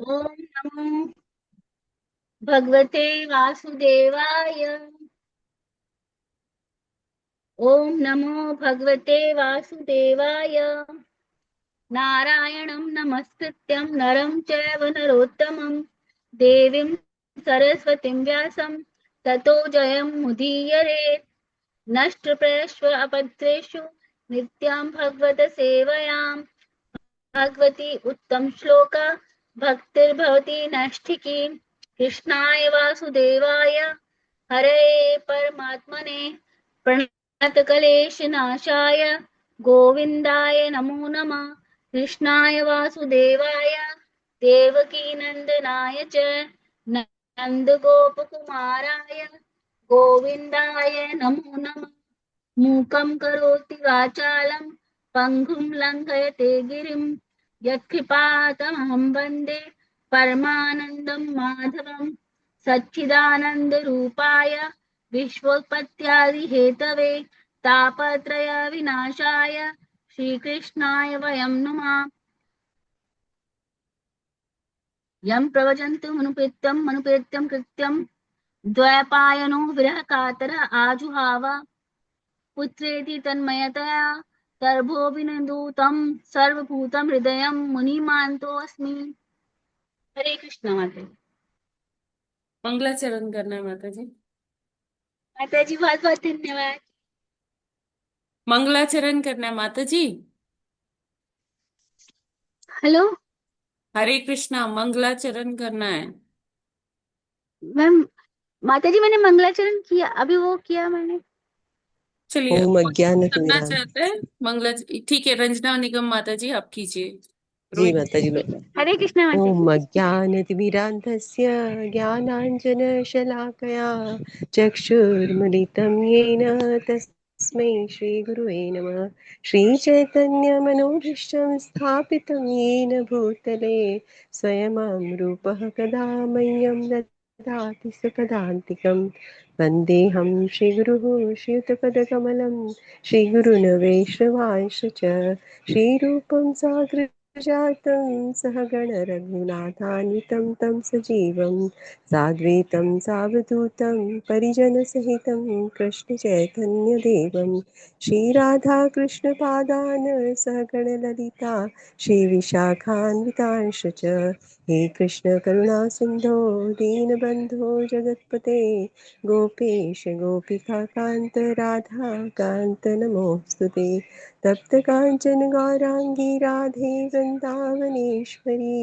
ओम नमो भगवते वासुदेवाय। ओम नमो भगवते वासुदेवाय। नारायणं नमस्कृत्यं नरं चैव नरोत्तमं देवीं सरस्वतीं व्यासं ततो जयं मुदीयरेत्। नष्टप्रायेषु अपद्रेषु नित्यां भगवत सेवयां भगवती उत्तम श्लोका भक्तिर्भवती नैष्ठिकी। कृष्णाय वासुदेवाय हरे परमात्मने प्रणतक्लेशनाशाय गोविन्दाय नमो नमः। कृष्णाय वासुदेवाय देवकीनन्दनाय च नन्दगोपकुमाराय गोविन्दाय नमो नमः। मूकं करोति वाचालं पङ्गुं लङ्घयते गिरिं यत्कृपातमहं वन्दे परमानन्दं माधवं। सच्चिदानन्दरूपाय विश्वोत्पत्त्यादिहेतवे तापत्रयविनाशाय श्रीकृष्णाय वयं नुमः। यं प्रव्रजन्तमनुपेत्यं कृत्यं द्वैपायनो विरहकातर आजुहाव पुत्रेति तन्मयतया तर्भोऽभिनन्दूतं सर्वभूतं हृदयं मुनिमानतोऽस्मि। हरे कृष्ण माता। मंगलाचरण करना है माता जी। माता जी बहुत बहुत धन्यवाद। मंगलाचरण करना है माता जी। हेलो हरे कृष्णा, मंगलाचरण करना है। मैम। माता जी मैंने मंगलाचरण किया, अभी वो किया मैंने। चलिए, ओम कौन करना अज्ञानतिमिराम। चाहते हैं मंगला? ठीक है, रंजना निगम माता जी आप कीजिए। जी रोहित। माता जी मैं हरे कृष्ण माता ओम जी। अज्ञानतिमिरान्धस्य ज्ञानाञ्जनशलाकया चक्षुर्मिलितं येन तस्मै श्रीगुरुवे नमः। श्रीचैतन्यमनोभीष्टं स्थापितं येन भूतले स्वयं रूपः कदा मह्यं ददाति सुखदान्तिकं। वन्देऽहं श्रीगुरुः श्रीयुतपदकमलं श्रीगुरुन् वैष्णवांश्च श्रीरूपं साग्रजातं सहगण रघुनाथान्वितं तं सजीवं साद्वैतं सावधूतं परिजनसहितं कृष्णचैतन्यदेवं श्रीराधाकृष्णपादान् सहगणललिता श्रीविशाखान्वितांश्च हे कृष्ण करुणा सिंधो दीनबंधो जगत्पते गोपेश गोपिका कांत राधा कांत नमोस्तुते तप्त कांचन गौरांगी राधे वृंदावनेश्वरी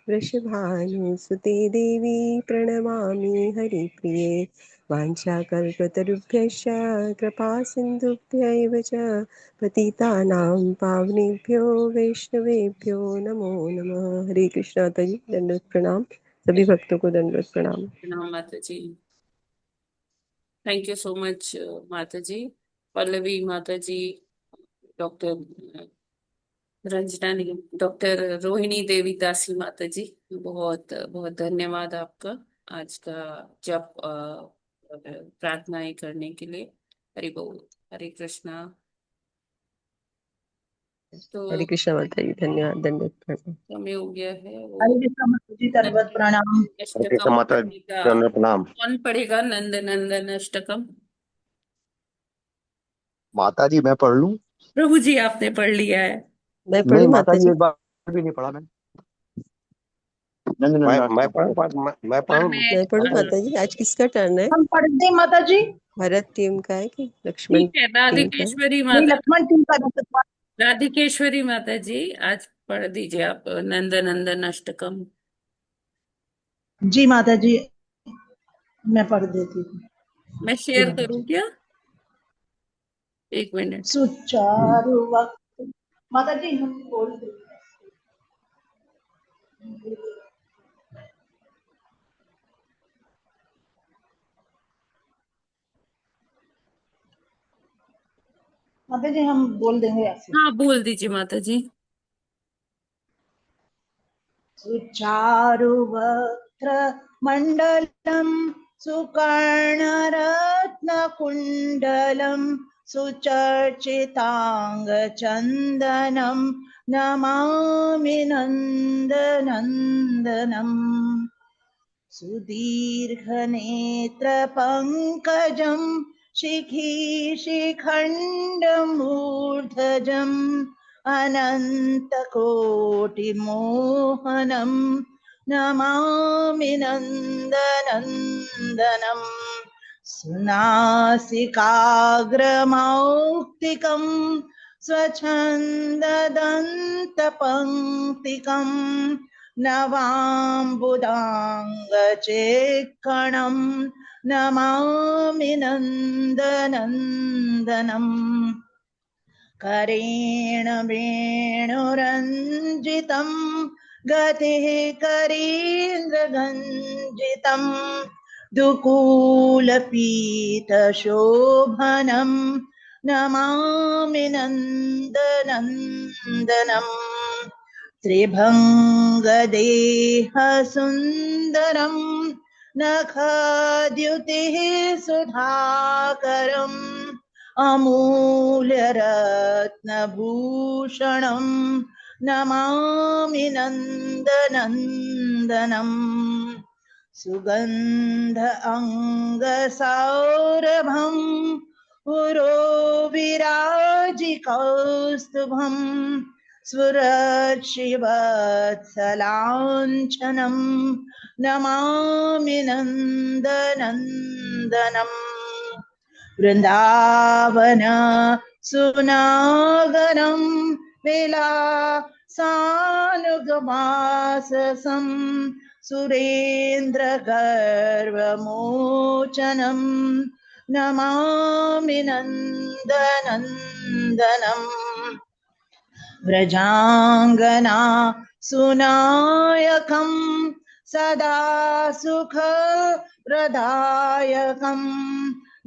वृषभानुसुते देवी प्रणमामि हरिप्रिये वाञ्छाकल्पतरुभ्यश्च कृपा सिन्धुभ्यैव च पतितानां पावनेभ्यो वैष्णवेभ्यो नमो नमः। हरे कृष्णा तजी दंडवत प्रणाम। सभी भक्तों को दंडवत प्रणाम। प्रणाम माता जी। थैंक यू सो मच माता जी। पल्लवी माता जी, डॉक्टर रंजना निगम, डॉक्टर रोहिणी देवी दासी माता जी, बहुत बहुत धन्यवाद आपका आज का जब प्रार्थनाएं करने के लिए। हरि बोल। हरे कृष्णा। हरे तो कृष्णा माता जी धन्यवाद दंडवत प्रणाम। समय हो गया है हरे वो कृष्ण माता जी दंडवत प्रणाम। कृष्ण अष्टकम माता पढ़ेगा। दंड प्रणाम। कौन पढ़ेगा नंद नंदन अष्टकम? माता जी मैं पढ़ लूं? प्रभु जी आपने पढ़ लिया है। मैं नहीं पढ़ूँ माता माता जी, जी? एक बार भी नहीं पढ़ा मैंने। नंद मैं पढ़ूं मैं पर पढ़ूं। मैं मैं पढ़ूँ माता जी? आज किसका टर्न है? हम पढ़ दे माता जी। भरत टीम का है कि लक्ष्मण ठीक है, टीम का है? राधिकेश्वरी नहीं, माता। लक्ष्मण सिंह का दंडवत। राधिकेश्वरी माता जी आज पढ़ दीजिए आप नंद नंदन अष्टकम। जी माता जी, मैं पढ़ देती हूँ। मैं जी शेयर माता करूं जी। क्या? एक मिनट। सुचारु वक्त माता जी हम बोल दे। माता जी हम बोल देंगे ऐसे। हाँ, बोल दीजिए माता जी। सुचारु वक्त्र मंडलम सुकर्णरत्न कुंडलम सुचर्चितांग चंदनम नमामि नन्दनन्दनम् सुदीर्घनेत्रपङ्कजं शिखीशिखण्डमूर्धजम् अनन्तकोटिमोहनं नमामि नन्दनन्दनम् सुनासिकाग्रमौक्तिकं स्वच्छन्ददन्तपङ्क्तिकम् नवाम्बुदाङ्गचेक्कणं नमामि नन्दनन्दनम् करेण वेणुरञ्जितं गतिः करीन्द्रगञ्जितं दुकूलपीतशोभनं नमामि नन्दनन्दनम् त्रिभङ्गदेहसुन्दरं नखाद्युतिः सुधाकरम् अमूल्यरत्नभूषणं नमामि नन्दनन्दनम् सुगन्ध अङ्गसौरभं पुरोविराजिकौस्तुभं स्फुरत्शिवत्सलाञ्छनं नमामि नन्दनन्दनम् वृन्दावन सुनागरं विलासानुगमाससं सुरेन्द्रगर्वमोचनं नमामि नन्दनन्दनम् व्रजाङ्गना सुनायकं सदा सुखप्रदायकं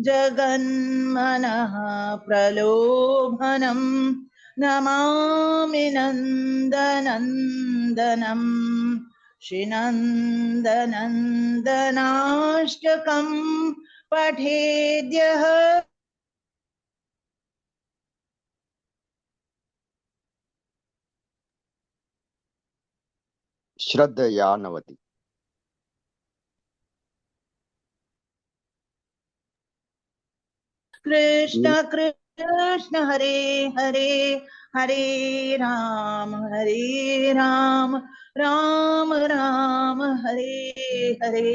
जगन्मनः प्रलोभनं नमामि नन्दनन्दनम् श्रीनन्दनन्दनाष्टकं पठेद्यः श्रद्धया नवति। कृष्ण कृष्ण हरे हरे हरे राम राम राम हरे हरे।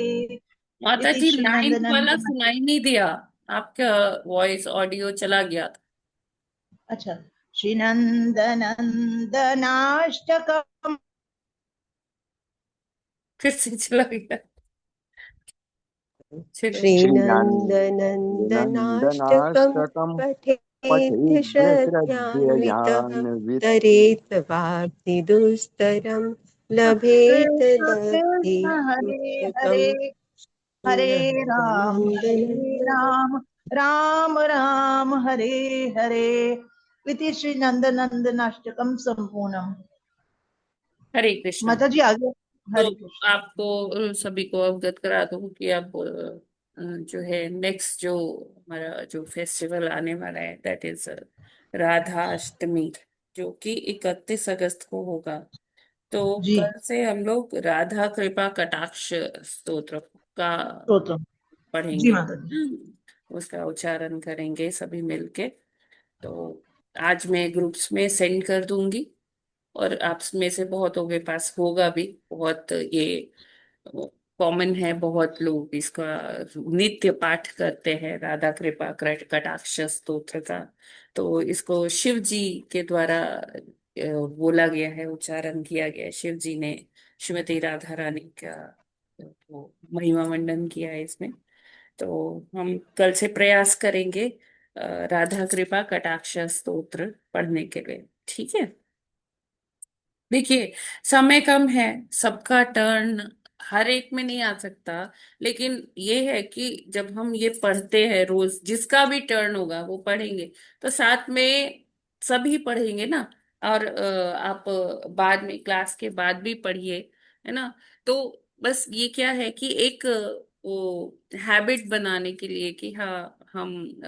माता इति जी श्री नाइन्थ वाला नंदनंदन। सुनाई नहीं दिया, आपका वॉइस ऑडियो चला गया था। अच्छा, श्री नंदनंदनाष्टकम फिर से चला गया। चलो श्रीनन्दनन्दनाष्टकं श्रीनन्दनाष्टकं पठेद्य श्रद्धान्वितः पठेद्यश्रद्धया तरेत वाप्तिदुस्तरं लभेत कृष्ण कृष्ण हरे लब्धिदुत्तमम् हरे हरे नन्दनन्दनं राम राम हरे हरे। इति श्री नंदनंदनाष्टकम संपूर्णम। हरे कृष्णा। माता जी आगे। तो हरे कृष्ण। आपको सभी को अवगत करा दूं कि अब जो है नेक्स्ट जो हमारा जो फेस्टिवल आने वाला है दैट इज राधा अष्टमी, जो कि 31 अगस्त को होगा। तो जी कल से हम लोग राधा कृपा कटाक्ष स्तोत्र का तो जी पढ़ेंगे। माता जी। उसका उच्चारण करेंगे सभी मिलके। तो आज मैं ग्रुप्स में सेंड कर दूंगी, और आप में से बहुतों के पास होगा भी। बहुत ये कॉमन है, बहुत लोग इसका नित्य पाठ करते हैं, राधा कृपा कटाक्ष स्तोत्र का। तो इसको शिव जी के द्वारा बोला गया है, उच्चारण किया गया है। शिव जी ने श्रीमती राधा रानी का वो महिमा मंडन किया है इसमें। तो हम कल से प्रयास करेंगे राधा कृपा कटाक्ष स्तोत्र पढ़ने के लिए, ठीक है। देखिए, समय कम है, सबका टर्न हर एक में नहीं आ सकता। लेकिन ये है कि जब हम ये पढ़ते हैं रोज, जिसका भी टर्न होगा वो पढ़ेंगे, तो साथ में सभी पढ़ेंगे ना। और आप बाद में क्लास के बाद भी पढ़िए, है ना। तो बस ये क्या है कि एक वो हैबिट बनाने के लिए कि हाँ हम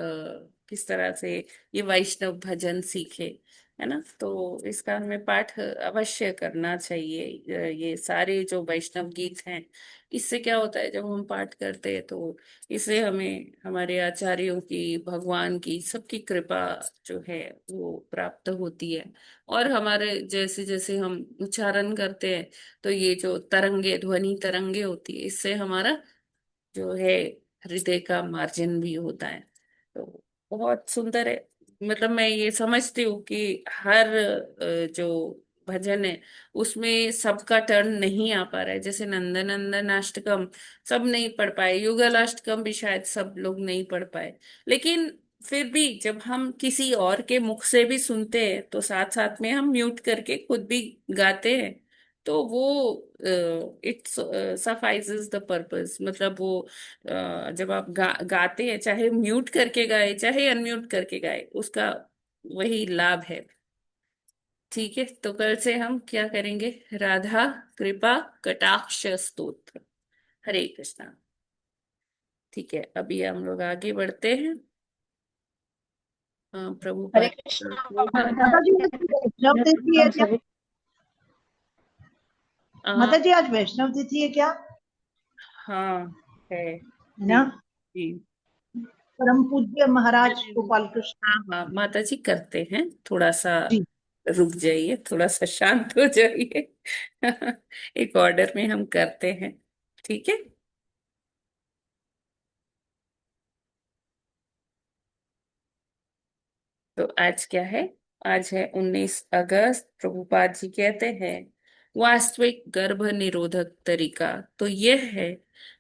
किस तरह से ये वैष्णव भजन सीखे, है ना। तो इसका हमें पाठ अवश्य करना चाहिए। ये सारे जो वैष्णव गीत हैं, इससे क्या होता है, जब हम पाठ करते हैं तो इससे हमें हमारे आचार्यों की, भगवान की, सबकी कृपा जो है वो प्राप्त होती है। और हमारे जैसे जैसे हम उच्चारण करते हैं, तो ये जो तरंगे, ध्वनि तरंगे होती है, इससे हमारा जो है हृदय का मार्जन भी होता है। तो बहुत सुंदर है। मतलब मैं ये समझती हूँ कि हर जो भजन है उसमें सबका टर्न नहीं आ पा रहा है। जैसे नंदनंदन अष्टकम सब नहीं पढ़ पाए, युगल अष्टकम भी शायद सब लोग नहीं पढ़ पाए, लेकिन फिर भी जब हम किसी और के मुख से भी सुनते हैं तो साथ साथ में हम म्यूट करके खुद भी गाते हैं। तो वो इट सफाइजेस द पर्पस। मतलब वो जब आप गाते हैं, चाहे म्यूट करके गाए चाहे अनम्यूट करके गाए, उसका वही लाभ है। ठीक है, तो कल से हम क्या करेंगे, राधा कृपा कटाक्ष स्तोत्र। हरे कृष्णा। ठीक है, अभी हम लोग आगे बढ़ते हैं। हरे प्रभुपाद कृष्णा। श्लोक। माता जी आज वैष्णव तिथि है क्या? आ, माता जी आज वैष्णव तिथि है क्या? हाँ, है। है जी। ना? जी। परम पूज्य महाराज गोपाल कृष्ण हाँ हाँ, माता जी करते हैं। थोड़ा सा जी। रुक जाइए, थोड़ा सा शांत हो जाइए। एक ऑर्डर में हम करते हैं। ठीक है। तो आज क्या है, आज है 19 अगस्त। प्रभुपाद जी कहते हैं वास्तविक गर्भ निरोधक तरीका तो यह है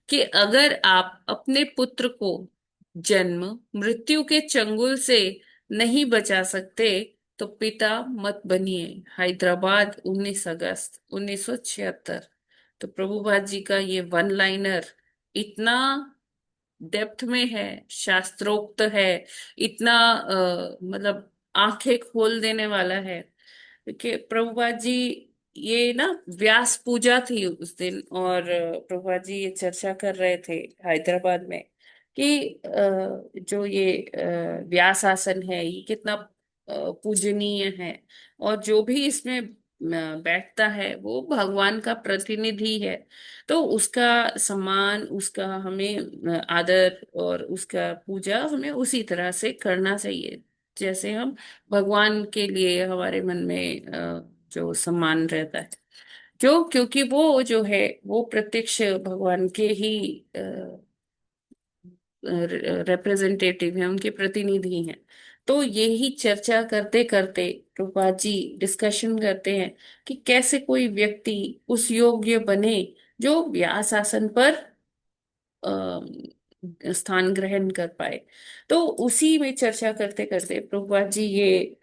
कि अगर आप अपने पुत्र को जन्म मृत्यु के चंगुल से नहीं बचा सकते तो पिता मत बनिए। हैदराबाद 19 अगस्त 1976। तो प्रभुपाद जी का ये वन लाइनर इतना डेप्थ में है, शास्त्रोक्त है, इतना मतलब आंखें खोल देने वाला है कि प्रभुपाद जी, ये ना व्यास पूजा थी उस दिन, और प्रभुपाद जी ये चर्चा कर रहे थे हैदराबाद में कि जो ये व्यास आसन है ये कितना पूजनीय है, और जो भी इसमें बैठता है वो भगवान का प्रतिनिधि है। तो उसका सम्मान, उसका हमें आदर और उसका पूजा हमें उसी तरह से करना चाहिए जैसे हम भगवान के लिए हमारे मन में जो सम्मान रहता है। क्यों? क्योंकि वो जो है वो प्रत्यक्ष भगवान के ही रिप्रेजेंटेटिव हैं, उनके प्रतिनिधि हैं। तो यही चर्चा करते करते प्रभुपाद जी डिस्कशन करते हैं कि कैसे कोई व्यक्ति उस योग्य बने जो व्यास आसन पर स्थान ग्रहण कर पाए। तो उसी में चर्चा करते करते प्रभुपाद जी ये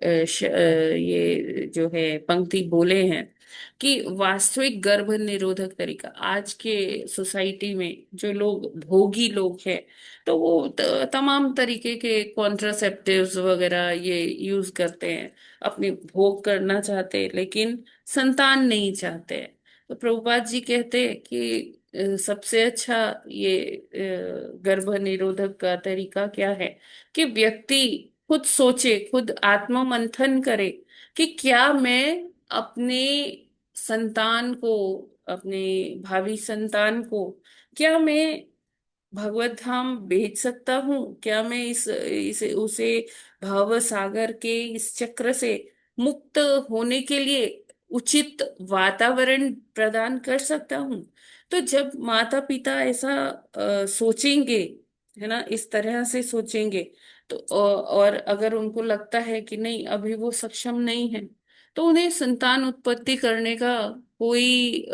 जो है पंक्ति बोले हैं कि वास्तविक गर्भ निरोधक तरीका, आज के सोसाइटी में जो लोग भोगी लोग हैं तो वो तमाम तरीके के कॉन्ट्रासेप्टिव्स वगैरह ये यूज करते हैं, अपनी भोग करना चाहते हैं लेकिन संतान नहीं चाहते हैं। तो प्रभुपाद जी कहते हैं कि सबसे अच्छा ये गर्भ निरोधक का तरीका क्या है कि व्यक्ति खुद सोचे, खुद आत्म मंथन करे कि क्या मैं अपने संतान को, अपने भावी संतान को, क्या मैं भगवत धाम भेज सकता हूँ? क्या मैं इस उसे भव सागर के इस चक्र से मुक्त होने के लिए उचित वातावरण प्रदान कर सकता हूँ? तो जब माता पिता ऐसा सोचेंगे, है ना, इस तरह से सोचेंगे, तो और अगर उनको लगता है कि नहीं अभी वो सक्षम नहीं है, तो उन्हें संतान उत्पत्ति करने का कोई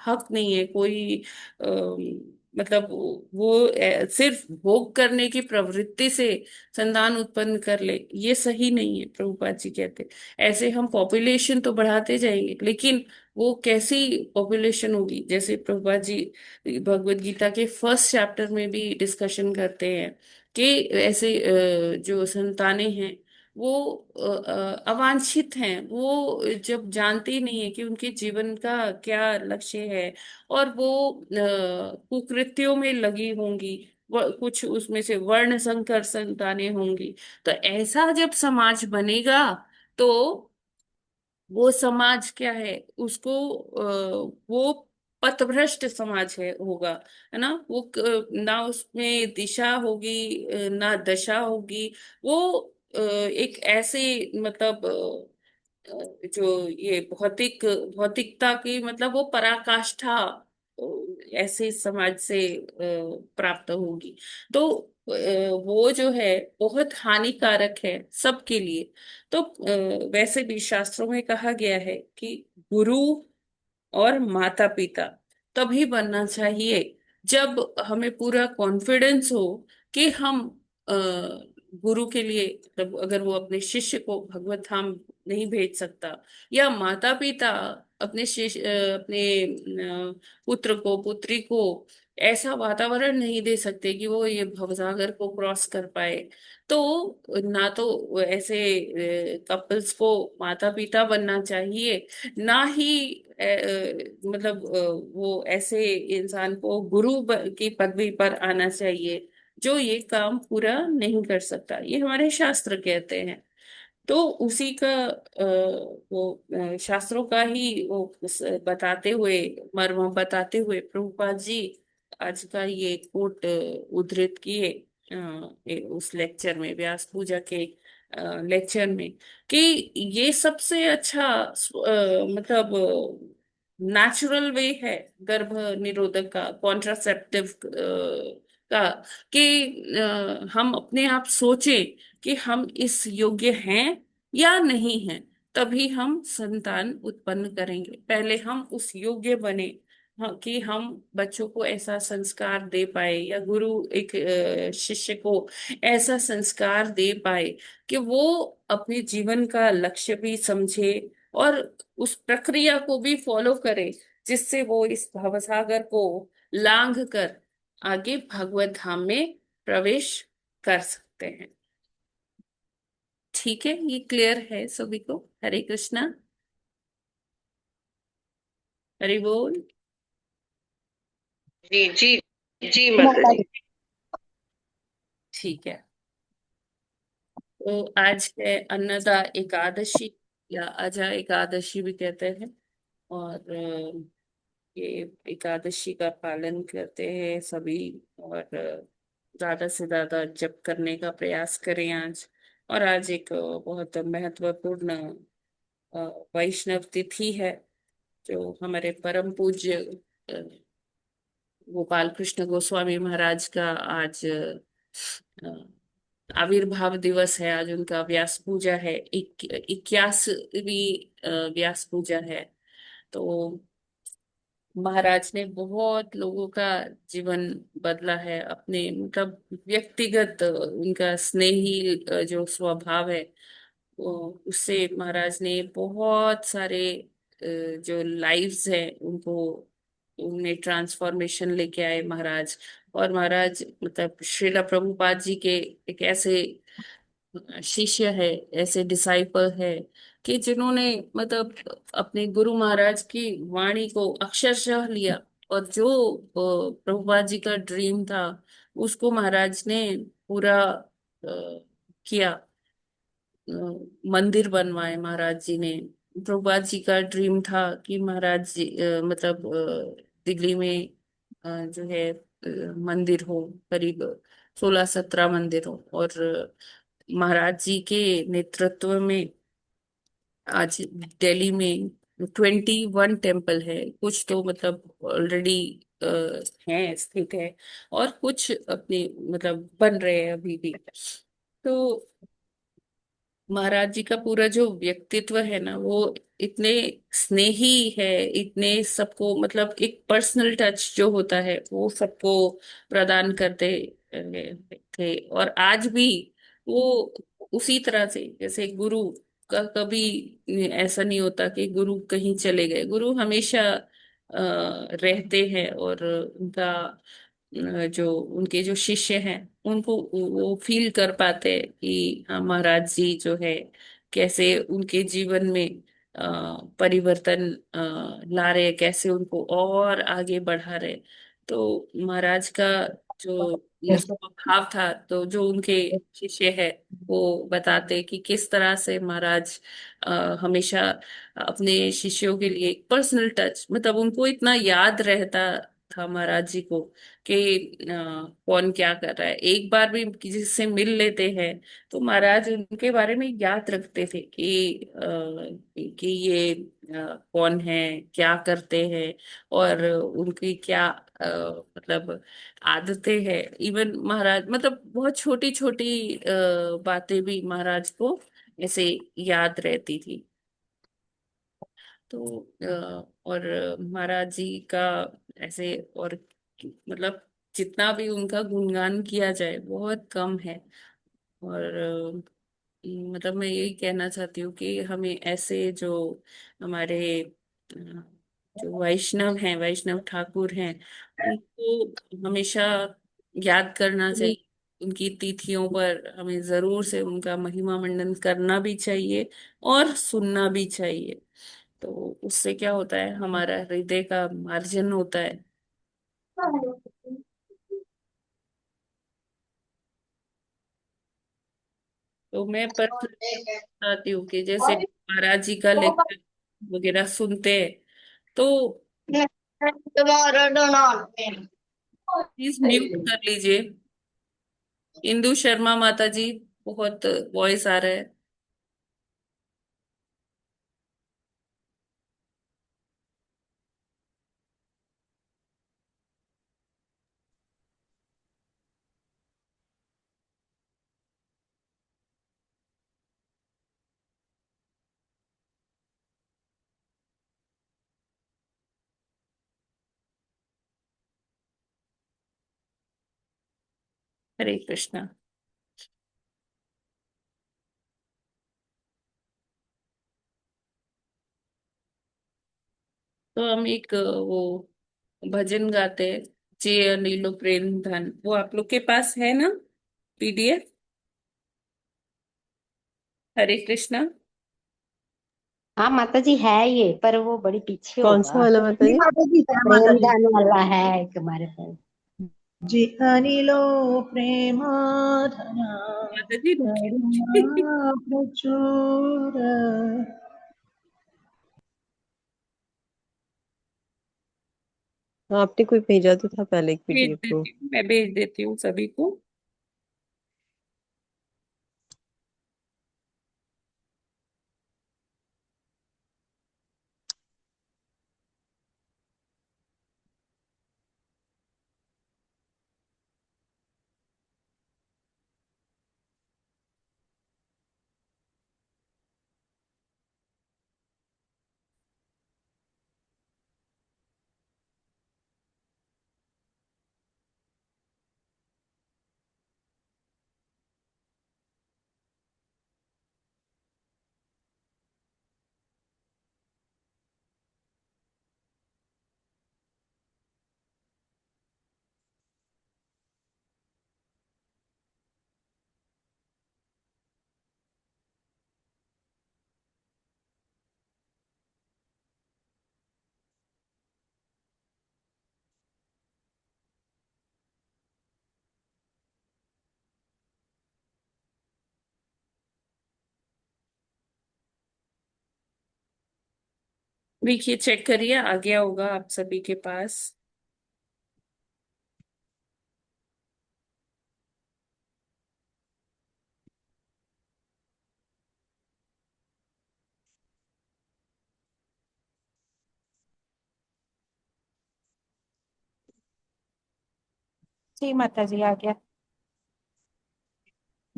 हक नहीं है, कोई मतलब वो सिर्फ भोग करने की प्रवृत्ति से संतान उत्पन्न कर ले, ये सही नहीं है। प्रभुपाद जी कहते ऐसे हम पॉपुलेशन तो बढ़ाते जाएंगे लेकिन वो कैसी पॉपुलेशन होगी, जैसे प्रभुपाद जी भगवत गीता के फर्स्ट चैप्टर में भी डिस्कशन करते हैं कि ऐसे जो संतानें हैं वो अवांछित हैं, वो जब जानते ही नहीं है कि उनके जीवन का क्या लक्ष्य है, और वो कुकृत्यों में लगी होंगी, कुछ उसमें से वर्ण संकर संतानें होंगी। तो ऐसा जब समाज बनेगा तो वो समाज क्या है, उसको वो पथभ्रष्ट समाज है होगा, है ना। वो ना उसमें दिशा होगी, ना दशा होगी। वो एक ऐसे मतलब जो ये भौतिकता की मतलब वो पराकाष्ठा ऐसे समाज से प्राप्त होगी। तो वो जो है बहुत हानिकारक है सबके लिए। तो वैसे भी शास्त्रों में कहा गया है कि गुरु और माता पिता तभी बनना चाहिए जब हमें पूरा कॉन्फिडेंस हो कि हम अ, गुरु के लिए, मतलब अगर वो अपने शिष्य को भगवत धाम नहीं भेज सकता, या माता पिता अपने शिष्य अपने पुत्र को पुत्री को ऐसा वातावरण नहीं दे सकते कि वो ये भवसागर को क्रॉस कर पाए, तो ना तो ऐसे कपल्स को माता पिता बनना चाहिए, ना ही मतलब वो ऐसे इंसान को गुरु की पदवी पर आना चाहिए जो ये काम पूरा नहीं कर सकता। ये हमारे शास्त्र कहते हैं। तो उसी का वो शास्त्रों का ही वो बताते हुए, मर्म बताते हुए प्रभुपाद जी आज का ये कोट उद्धृत किए उस लेक्चर में, व्यास पूजा के लेक्चर में, कि ये सबसे अच्छा मतलब नेचुरल वे है गर्भ निरोधक का, कॉन्ट्रासेप्टिव का, कि हम अपने आप सोचें कि हम इस योग्य हैं या नहीं हैं, तभी हम संतान उत्पन्न करेंगे। पहले हम उस योग्य बने, हाँ, कि हम बच्चों को ऐसा संस्कार दे पाए, या गुरु एक शिष्य को ऐसा संस्कार दे पाए कि वो अपने जीवन का लक्ष्य भी समझे और उस प्रक्रिया को भी फॉलो करे, जिससे वो इस भवसागर को लांघ कर आगे भगवत धाम में प्रवेश कर सकते हैं। ठीक है, ये क्लियर है सभी को? हरे कृष्णा, हरि बोल। जी जी जी माता माता जी। जी। ठीक है, तो आज है अन्नदा एकादशी, या अजा एकादशी भी कहते हैं। और ये एकादशी का पालन करते हैं सभी। और ज्यादा से ज्यादा जप करने का प्रयास करें आज। और आज एक बहुत महत्वपूर्ण अ, वैष्णव तिथि है, जो हमारे परम पूज्य गोपाल कृष्ण गोस्वामी महाराज का आज आविर्भाव दिवस है। आज उनका व्यास पूजा है, 81वीं व्यास पूजा है। तो महाराज ने बहुत लोगों का जीवन बदला है, अपने मतलब व्यक्तिगत उनका स्नेही जो स्वभाव है, वो उससे महाराज ने बहुत सारे जो लाइव्स हैं उनको, उनमें ट्रांसफॉर्मेशन लेके आए महाराज। और महाराज मतलब श्रीला प्रभुपाद जी के एक ऐसे शिष्य है, ऐसे डिसाइपल है कि जिन्होंने मतलब अपने गुरु महाराज की वाणी को अक्षरशः लिया, और जो प्रभुपाद जी का ड्रीम था उसको महाराज ने पूरा किया। मंदिर बनवाए महाराज जी ने। प्रभुपाद जी का ड्रीम था कि महाराज जी मतलब दिल्ली में जो है मंदिर हो, करीब 16-17 मंदिर हो। और महाराज जी के नेतृत्व में आज दिल्ली में 21 टेम्पल है। कुछ तो मतलब ऑलरेडी हैं, स्थित है, और कुछ अपने मतलब बन रहे हैं अभी भी। तो महाराज जी का पूरा जो व्यक्तित्व है ना, वो इतने स्नेही है, इतने सबको मतलब एक पर्सनल टच जो होता है वो सबको प्रदान करते थे। और आज भी वो उसी तरह से, जैसे गुरु का कभी ऐसा नहीं होता कि गुरु कहीं चले गए, गुरु हमेशा रहते हैं। और उनका जो उनके जो शिष्य हैं उनको वो फील कर पाते हैं कि हाँ, महाराज जी जो है कैसे उनके जीवन में परिवर्तन ला रहे, कैसे उनको और आगे बढ़ा रहे। तो महाराज का जो स्वभाव था, तो जो उनके शिष्य है वो बताते कि किस तरह से महाराज हमेशा अपने शिष्यों के लिए पर्सनल टच, मतलब उनको इतना याद रहता था महाराज जी को कि कौन क्या कर रहा है। एक बार भी किसी से मिल लेते हैं तो महाराज उनके बारे में याद रखते थे कि ये कौन है, क्या करते हैं, और उनकी क्या मतलब आदतें हैं। इवन महाराज मतलब बहुत छोटी छोटी बातें भी महाराज को ऐसे याद रहती थी। तो और महाराज जी का ऐसे, और मतलब जितना भी उनका गुणगान किया जाए बहुत कम है। और मतलब मैं यही कहना चाहती हूँ कि हमें ऐसे जो हमारे अ, जो वैष्णव हैं, वैष्णव ठाकुर हैं, उनको हमेशा याद करना चाहिए। उनकी तिथियों पर हमें जरूर से उनका महिमा मंडन करना भी चाहिए और सुनना भी चाहिए। तो उससे क्या होता है, हमारा हृदय का मार्जन होता है। तो मैं पर चाहती हूँ कि जैसे महाराज जी का लेक्चर वगैरह सुनते हैं तो प्लीज म्यूट कर लीजिए। इंदु शर्मा माता जी, बहुत वॉइस आ रहा है। हरे कृष्णा। तो हम एक वो भजन गाते हैं, जे अनिलो प्रेम धन, वो आप लोग के पास है ना, पीडीएफ? हरे कृष्णा। हाँ माता जी है ये, पर वो बड़ी पीछे कौन सा होगा। वाला माता जी जी? माता जी, जय माता प्रेम जी। धन वाला है एक हमारे पास। जी अनिलो प्रेमाधना माता जी करुणा रुकिए। प्रचुर। हाँ, आपने कोई भेजा तो था पहले एक भेज पीडीएफ को। देती हूँ, मैं भेज देती हूँ सभी को। देखिए, चेक करिए, आ गया होगा आप सभी के पास। जी माता जी आ गया।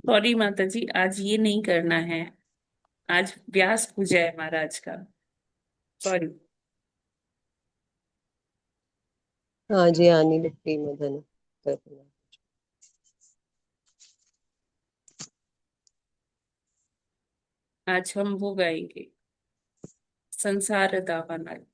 सॉरी माता जी, आज ये नहीं करना है। आज व्यास पूजा है महाराज का। सॉरी। हाँ जी, आनी लिखी मदन करना। आज हम वो गाएंगे, संसार दावानल।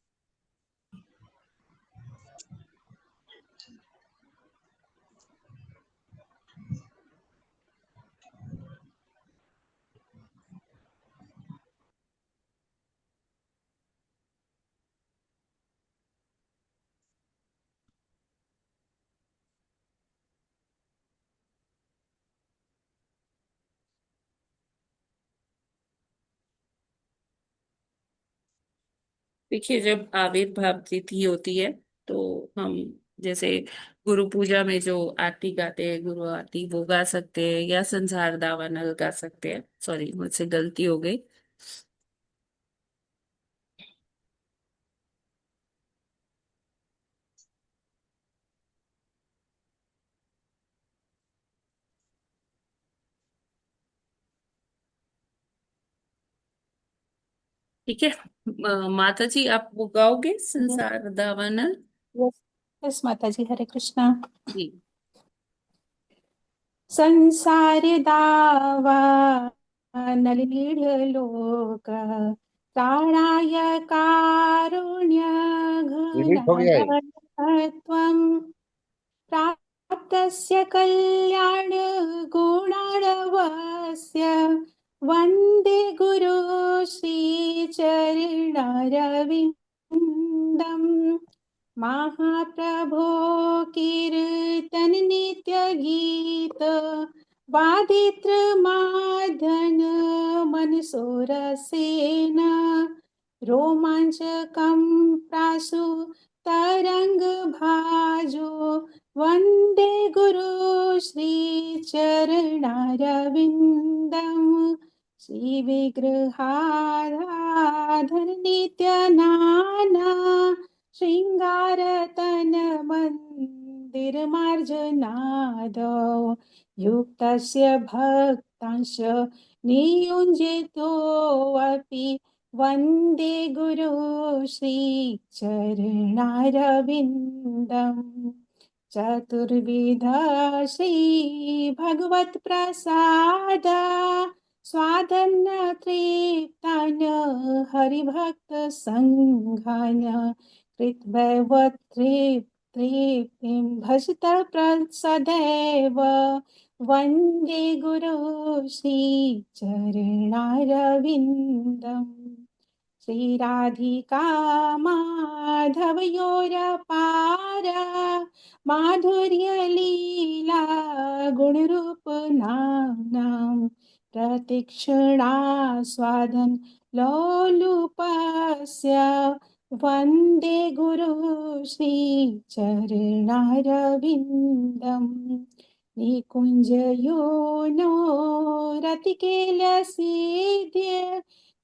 देखिए, जब आविर्भाव तिथि होती है तो हम जैसे गुरु पूजा में जो आरती गाते हैं, गुरु आरती, वो गा सकते हैं, या संसार दावानल गा सकते हैं। सॉरी, मुझसे गलती हो गई। ठीक है। माता जी, आप वो गाओगे संसार दावानल? यस यस माता जी, हरे कृष्णा। जी। संसार दावा नलीढलोक प्राणाय कारुण्य डिलीट हो गया है। घनघनत्वं प्राप्तस्य कल्याण गुणाणवस्य वन्दे गुरु श्रीचरणारविन्दम् महाप्रभो कीर्तन नित्य गीत वादित्र मार्दन मनसोरसेन रोमाञ्चकं प्रासु तरंग भाजो वन्दे गुरु श्रीचरणारविन्दम् श्रीविग्रहाराधन नित्यनाना शृङ्गारतन मन्दिरमार्जनादौ युक्तस्य भक्तांश नियुञ्जितोऽपि वन्दे गुरु श्रीचरणारविन्दम् चतुर्विध श्रीभगवत्प्रसाद स्वादन्न तृप्तान हरिभक्तसङ्घान कृत्वैव तृप्तिं भजत सदैव वन्दे गुरु श्रीचरणारविन्दम् श्रीराधिका माधवयोरपार माधुर्यलीला गुणरूपनाम्नां प्रतीक्षणा स्वादन लोलुपस्य वन्दे गुरु श्रीचरणारविन्दम् निकुञ्जयो नो रतिकेलसीद्य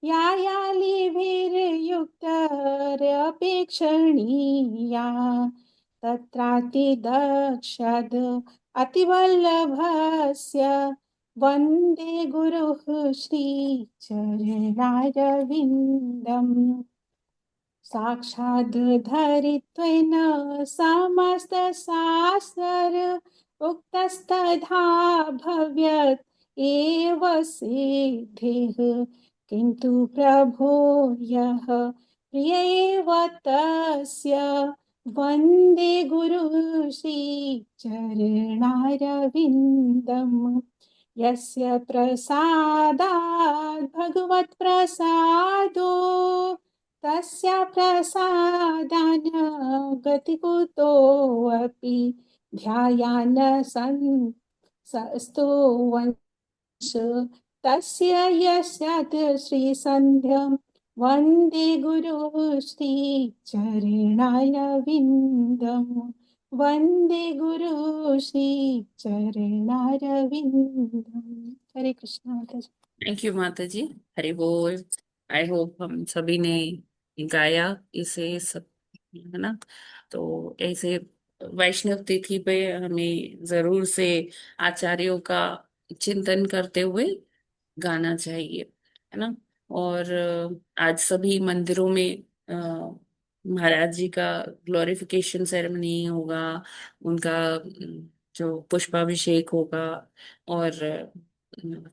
यायालिभिर्युक्तरपेक्षणीया तत्रातिदक्षद अतिवल्लभस्य वन्दे गुरुः श्रीचरणारविन्दम् साक्षात् धरित्वेन समस्तशास्त्र उक्तस्तथा भव्यत् एव सिद्धिः किन्तु प्रभो यः प्रिय एव तस्य वन्दे गुरुः श्रीचरणारविन्दम् यस्य प्रसादात् भगवत्प्रसादो तस्य प्रसादान गतिकुतोऽपि ध्यायान स्तुवंश तस्य यस्यात् श्रीसन्ध्यं वन्दे गुरुः श्रीचरणारविन्दम् वन्दे गुरुः श्रीचरणारविन्दम्। हरे कृष्णा माता जी। थैंक यू माता जी। हरि बोल। आई होप हम सभी ने गाया इसे सब, है ना? तो ऐसे वैष्णव तिथि पे हमें जरूर से आचार्यों का चिंतन करते हुए गाना चाहिए, है ना? और आज सभी मंदिरों में महाराज जी का ग्लोरिफिकेशन सेरेमनी होगा, उनका जो पुष्पाभिषेक होगा, और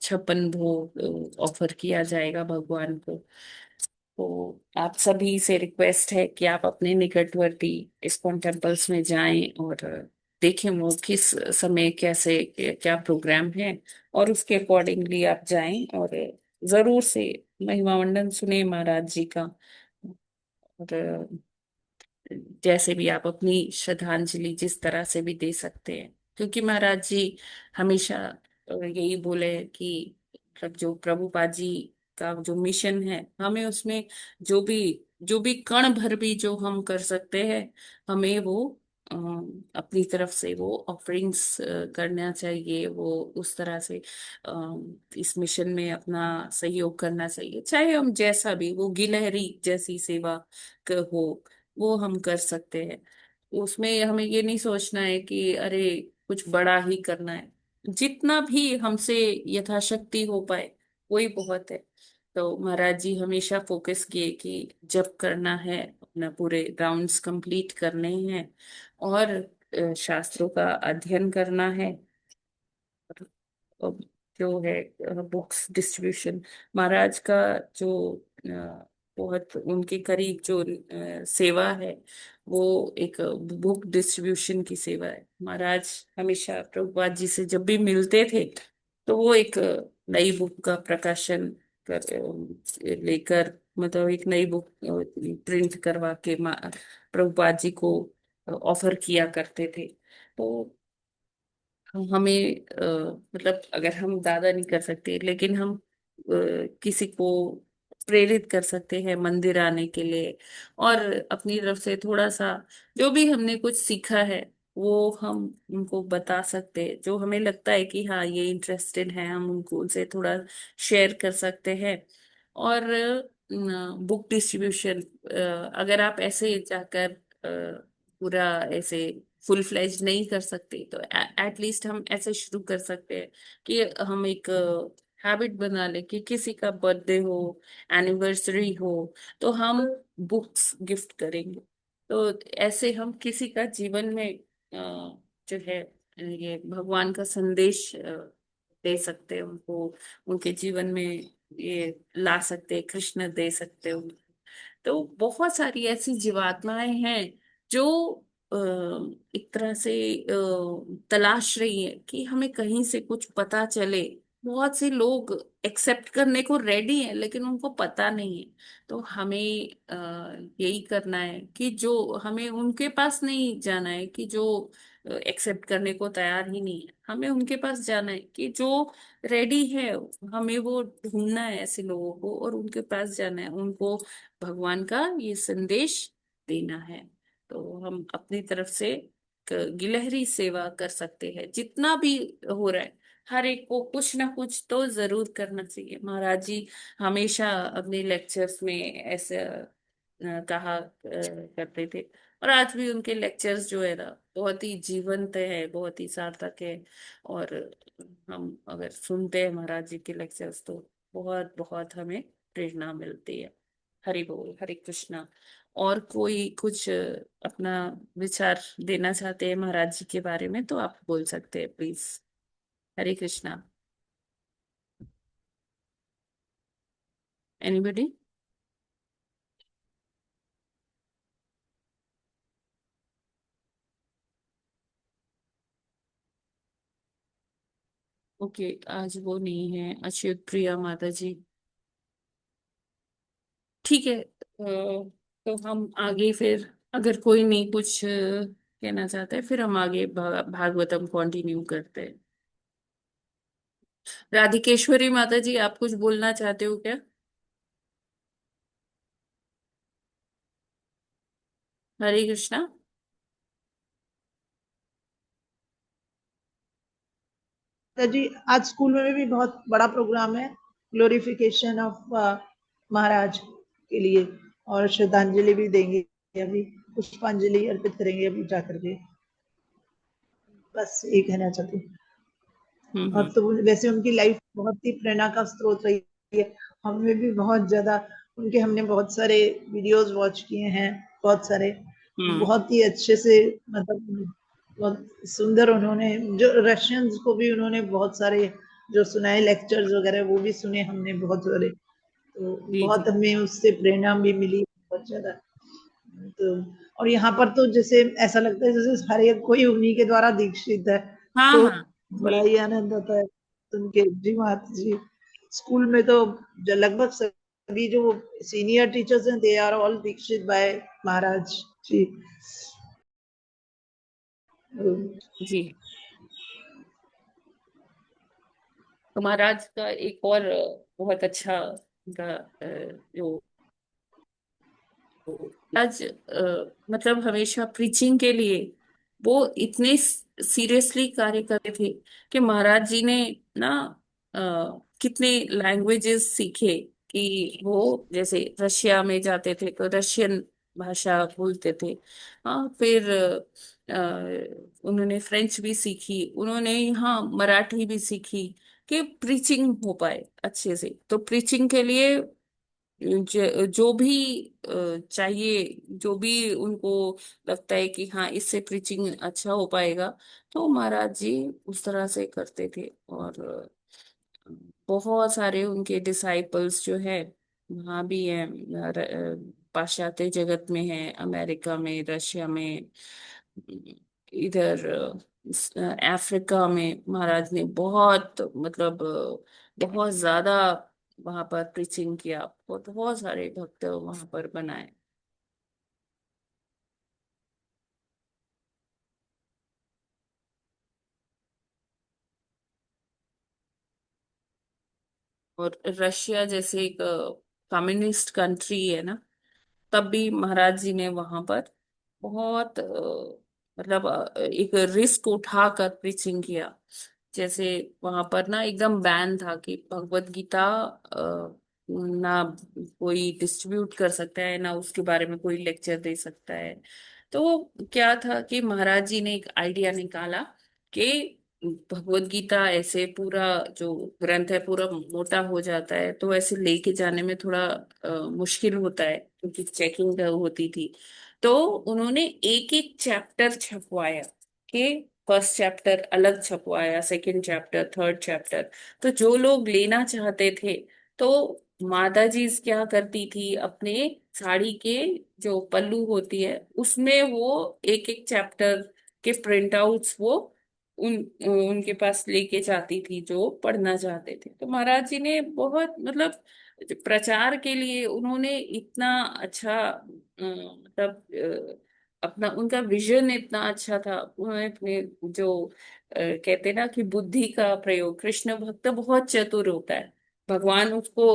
56 भोग ऑफर किया जाएगा भगवान को। तो आप सभी से रिक्वेस्ट है कि आप अपने निकटवर्ती इस्कॉन टेम्पल्स में जाएं और देखें वो किस समय कैसे क्या प्रोग्राम है, और उसके अकॉर्डिंगली आप जाएं और जरूर से महिमा मंडन सुने महाराज जी का। और जैसे भी आप अपनी श्रद्धांजलि जिस तरह से भी दे सकते हैं, क्योंकि महाराज जी हमेशा यही बोले कि मतलब जो प्रभुपाद जी का जो मिशन है, हमें उसमें जो भी जो भी कण भर भी जो हम कर सकते हैं, हमें वो अ, अपनी तरफ से वो ऑफरिंग्स करना चाहिए। वो उस तरह से इस मिशन में अपना सहयोग करना चाहिए, चाहे हम जैसा भी, वो गिलहरी जैसी सेवा हो, वो हम कर सकते हैं। उसमें हमें ये नहीं सोचना है कि अरे कुछ बड़ा ही करना है। जितना भी हमसे यथाशक्ति हो पाए वही बहुत है। तो महाराज जी हमेशा फोकस किए कि जब करना है अपना पूरे राउंड्स कंप्लीट करने हैं, और शास्त्रों का अध्ययन करना है। और जो है बुक्स डिस्ट्रीब्यूशन, महाराज का जो बहुत उनके करीब जो सेवा है, वो एक बुक डिस्ट्रीब्यूशन की सेवा है। महाराज हमेशा प्रभुपाद जी से जब भी मिलते थे तो वो एक नई बुक का प्रकाशन लेकर, मतलब एक नई बुक प्रिंट करवा के प्रभुपाद जी को ऑफर किया करते थे। तो हमें मतलब अगर हम ज्यादा नहीं कर सकते, लेकिन हम किसी को प्रेरित कर सकते हैं मंदिर आने के लिए, और अपनी तरफ से थोड़ा सा जो भी हमने कुछ सीखा है वो हम उनको बता सकते हैं। जो हमें लगता है कि हाँ ये इंटरेस्टेड है, हम उनको उनसे थोड़ा शेयर कर सकते हैं। और बुक डिस्ट्रीब्यूशन, अगर आप ऐसे जाकर पूरा ऐसे फुल फ्लेज नहीं कर सकते तो एटलीस्ट हम ऐसे शुरू कर सकते हैं कि हम एक हैबिट बना ले कि किसी का बर्थडे हो, एनिवर्सरी हो, तो हम बुक्स गिफ्ट करेंगे। तो ऐसे हम किसी का जीवन में जो है ये भगवान का संदेश दे सकते हैं उनको, उनके जीवन में ये ला सकते हैं, कृष्ण दे सकते हैं। तो बहुत सारी ऐसी जीवात्माएं हैं जो अ, एक तरह से तलाश रही है कि हमें कहीं से कुछ पता चले। बहुत से लोग एक्सेप्ट करने को रेडी हैं लेकिन उनको पता नहीं है। तो हमें यही करना है कि जो हमें उनके पास नहीं जाना है कि जो एक्सेप्ट करने को तैयार ही नहीं है, हमें उनके पास जाना है कि जो रेडी है। हमें वो ढूंढना है ऐसे लोगों को और उनके पास जाना है, उनको भगवान का ये संदेश देना है। तो हम अपनी तरफ से गिलहरी सेवा कर सकते हैं जितना भी हो रहा है। हर एक को कुछ ना कुछ तो जरूर करना चाहिए। महाराज जी हमेशा अपने लेक्चर्स में ऐसे कहा करते थे, और आज भी उनके लेक्चर्स जो है ना बहुत ही जीवंत है, बहुत ही सार्थक है। और हम अगर सुनते हैं महाराज जी के लेक्चर्स तो बहुत बहुत हमें प्रेरणा मिलती है। हरि बोल, हरे कृष्णा। और कोई कुछ अपना विचार देना चाहते हैं महाराज जी के बारे में तो आप बोल सकते हैं please. Hare Krishna. Anybody? Okay, आज वो नहीं है अच्युत प्रिया माता जी। ठीक है, तो हम आगे फिर, अगर कोई नहीं कुछ कहना चाहता है फिर हम आगे भागवतम कंटिन्यू करते हैं। राधिकेश्वरी माता जी आप कुछ बोलना चाहते हो क्या? हरे कृष्णा। जी आज स्कूल में भी बहुत बड़ा प्रोग्राम है, ग्लोरिफिकेशन ऑफ महाराज के लिए, और श्रद्धांजलि भी देंगे, अभी पुष्पांजलि अर्पित करेंगे अभी जाकर के। बस ये कहना चाहती हूँ। और हम्म। तो वैसे उनकी लाइफ बहुत ही प्रेरणा का स्रोत रही है। हमें भी बहुत ज्यादा उनके, हमने बहुत सारे वीडियोस वॉच किए हैं, बहुत सारे, हम्म। बहुत ही अच्छे से, मतलब बहुत सुंदर। उन्होंने जो रशियंस को भी उन्होंने बहुत सारे जो सुनाए लेक्चर्स वगैरह, वो भी सुने हमने बहुत सारे। तो जी बहुत जी। हमें उससे प्रेरणा भी मिली बहुत ज्यादा। तो और यहाँ पर तो जैसे ऐसा लगता है जैसे हर एक कोई उन्हीं के द्वारा दीक्षित है। हाँ तो हाँ बड़ा ही आनंद आता है सुन के। जी माता जी, स्कूल में तो लगभग सभी जो सीनियर टीचर्स हैं, दे आर ऑल दीक्षित बाय महाराज जी। जी। तो महाराज का एक और बहुत अच्छा उनका जो आज मतलब हमेशा प्रीचिंग के लिए वो इतने सीरियसली कार्य करते थे कि महाराज जी ने ना अ, कितने लैंग्वेजेस सीखे कि वो जैसे रशिया में जाते थे तो रशियन भाषा बोलते थे। हाँ, फिर उन्होंने फ्रेंच भी सीखी, उन्होंने यहाँ मराठी भी सीखी कि प्रीचिंग हो पाए अच्छे से। तो प्रीचिंग के लिए जो भी चाहिए, जो भी उनको लगता है कि हाँ इससे प्रीचिंग अच्छा हो पाएगा, तो महाराज जी उस तरह से करते थे। और बहुत सारे उनके डिसाइपल्स जो है वहाँ भी हैं, पाश्चात्य जगत में है, अमेरिका में, रशिया में, इधर अफ्रीका में महाराज ने बहुत मतलब बहुत ज्यादा वहां पर प्रीचिंग किया, बहुत बहुत सारे भक्त वहां पर बनाए। और रशिया जैसे एक कम्युनिस्ट कंट्री है ना, तब भी महाराज जी ने वहां पर बहुत मतलब एक रिस्क उठाकर प्रीचिंग किया। जैसे वहां पर ना एकदम बैन था कि भगवत गीता ना कोई डिस्ट्रीब्यूट कर सकता है, ना उसके बारे में कोई लेक्चर दे सकता है। तो क्या था कि महाराज जी ने एक आइडिया निकाला कि भगवत गीता ऐसे पूरा जो ग्रंथ है पूरा मोटा हो जाता है, तो ऐसे लेके जाने में थोड़ा मुश्किल होता है क्योंकि चेकिंग होती थी। तो उन्होंने एक एक चैप्टर छपवाया कि फर्स्ट चैप्टर अलग छपवाया, सेकंड चैप्टर, थर्ड चैप्टर। तो जो लोग लेना चाहते थे, तो माता जी क्या करती थी, अपने साड़ी के जो पल्लू होती है उसमें वो एक एक चैप्टर के प्रिंट आउट्स वो उन उनके पास लेके जाती थी जो पढ़ना चाहते थे। तो महाराज जी ने बहुत मतलब प्रचार के लिए उन्होंने इतना अच्छा मतलब अपना उनका विजन इतना अच्छा था। उन्होंने अपने जो कहते ना कि बुद्धि का प्रयोग, कृष्ण भक्त बहुत चतुर होता है, भगवान उसको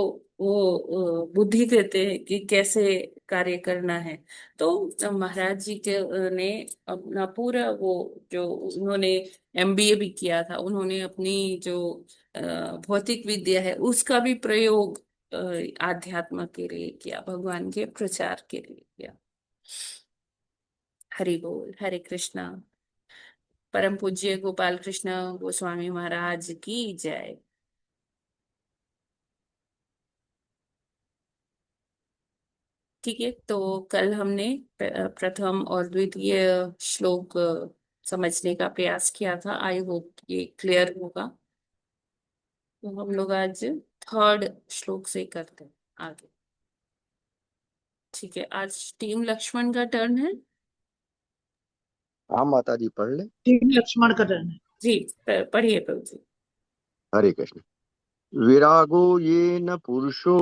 वो बुद्धि देते हैं कि कैसे कार्य करना है। तो महाराज जी के ने अपना पूरा वो जो उन्होंने एमबीए भी किया था, उन्होंने अपनी जो अ, भौतिक विद्या है उसका भी प्रयोग आध्यात्म के लिए किया, भगवान के प्रचार के लिए किया। हरि बोल, हरे कृष्णा। परम पूज्य गोपाल कृष्ण गोस्वामी महाराज की जय। ठीक है, तो कल हमने प्रथम और द्वितीय श्लोक समझने का प्रयास किया था। आई होप ये क्लियर होगा। तो हम लोग आज थर्ड श्लोक से करते हैं आगे। ठीक है, आज टीम लक्ष्मण का टर्न है। हाँ माता जी पढ़ ले। टीम लक्ष्मण का टर्न है। जी, पढ़िए प्रभु जी। हरे कृष्ण। विरागो ये न पुरुषो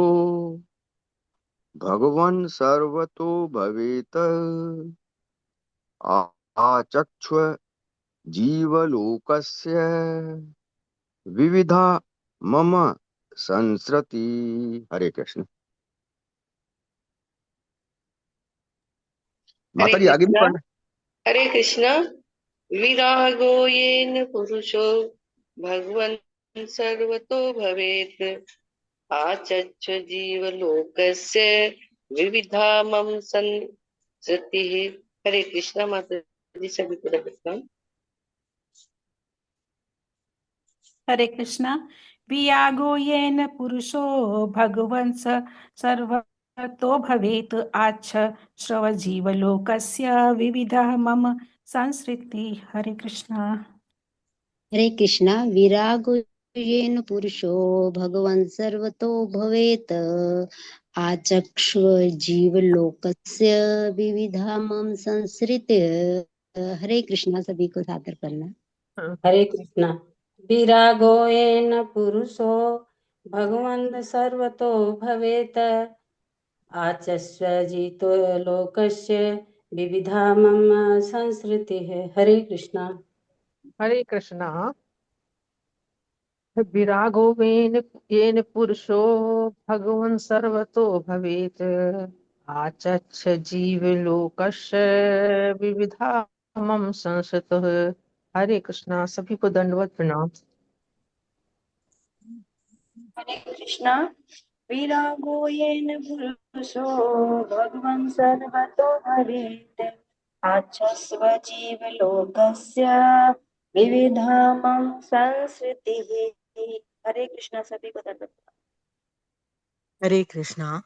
भगवन् सर्वतो भवेत आचक्ष्व जीवलोकस्य विविधा मम संसृति। हरे कृष्ण। हरे माता जी आगे भी कृष्णा। पढ़ना। हरे कृष्णा। विरागो येन पुरुषो भगवन् सर्वतो भवेत् आचक्ष जीवलोकस्य विविधा मम संसृतिः। हरे कृष्णा। माता जी सभी को नमस्कार। हरे कृष्णा। वियागो येन पुरुषो भगवन् सर्वतो भवेत् आच्छ श्रव जीवलोकस्य विविधः मम संसृति। हरे कृष्णा। हरे कृष्णा। विरागो येन पुरुषो भगवान् सर्वतो भवेत् आचक्ष्व जीवलोकस्य विविधा मम संसृतिः। हरे कृष्णा। सभी को सादर करना। हरे कृष्णा। विरागो येन पुरुषो भगवन् सर्वतो भवेत् आचस्व जितो लोकस्य विविधा मम संस्कृतिः। हरे कृष्णा। हरे कृष्णा। विरागो येन पुरुषो भगवन् सर्वतो भवेत् आचक्ष जीवलोकस्य विविधामम संसतः। हरे कृष्णा। सभी को दंडवत प्रणाम। हरे कृष्णा। विरागो येन पुरुषो भगवान् सर्वतो भवेत् आच्छस्व जीवलोकस्य विविधामं संस्कृतिः। हरे कृष्णा। सभी को दंडवत। हरे कृष्णा।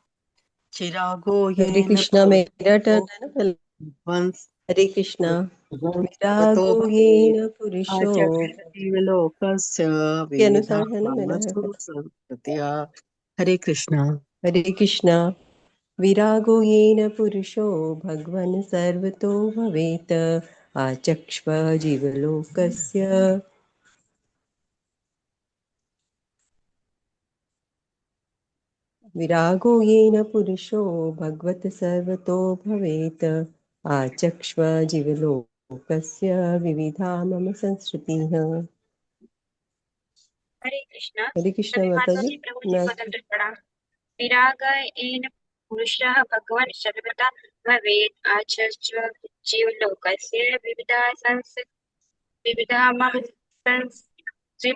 चिरागो हरे येन कृष्णा, मेरा टर्न है ना पहले। वंश हरे कृष्णा। ततो विरागो भवेत् येन पुरुषो आचक्षजीवलोकस्य के अनुसार है ना मेरा है। विविधामसु संस्कृत्या। हरे कृष्णा। हरे कृष्णा। विरागो येन पुरुषो भगवन् सर्वतो भवेत् आचक्ष्व जीवलोकस्य। विरागो येन पुरुषो भगवत् सर्वतो भवेत् आचक्ष्व जीवलोकस्य विविधा मम संस्कृतिः। हरे कृष्णा। हरे कृष्णा सभी माता माता जी। जी प्रभु जी मैं को दंड प्रणाम। विराग येन पुरुषः भगवान् सर्वदा भवेत् आचर्य जीवलोकस्य विविधामः संस्कृति।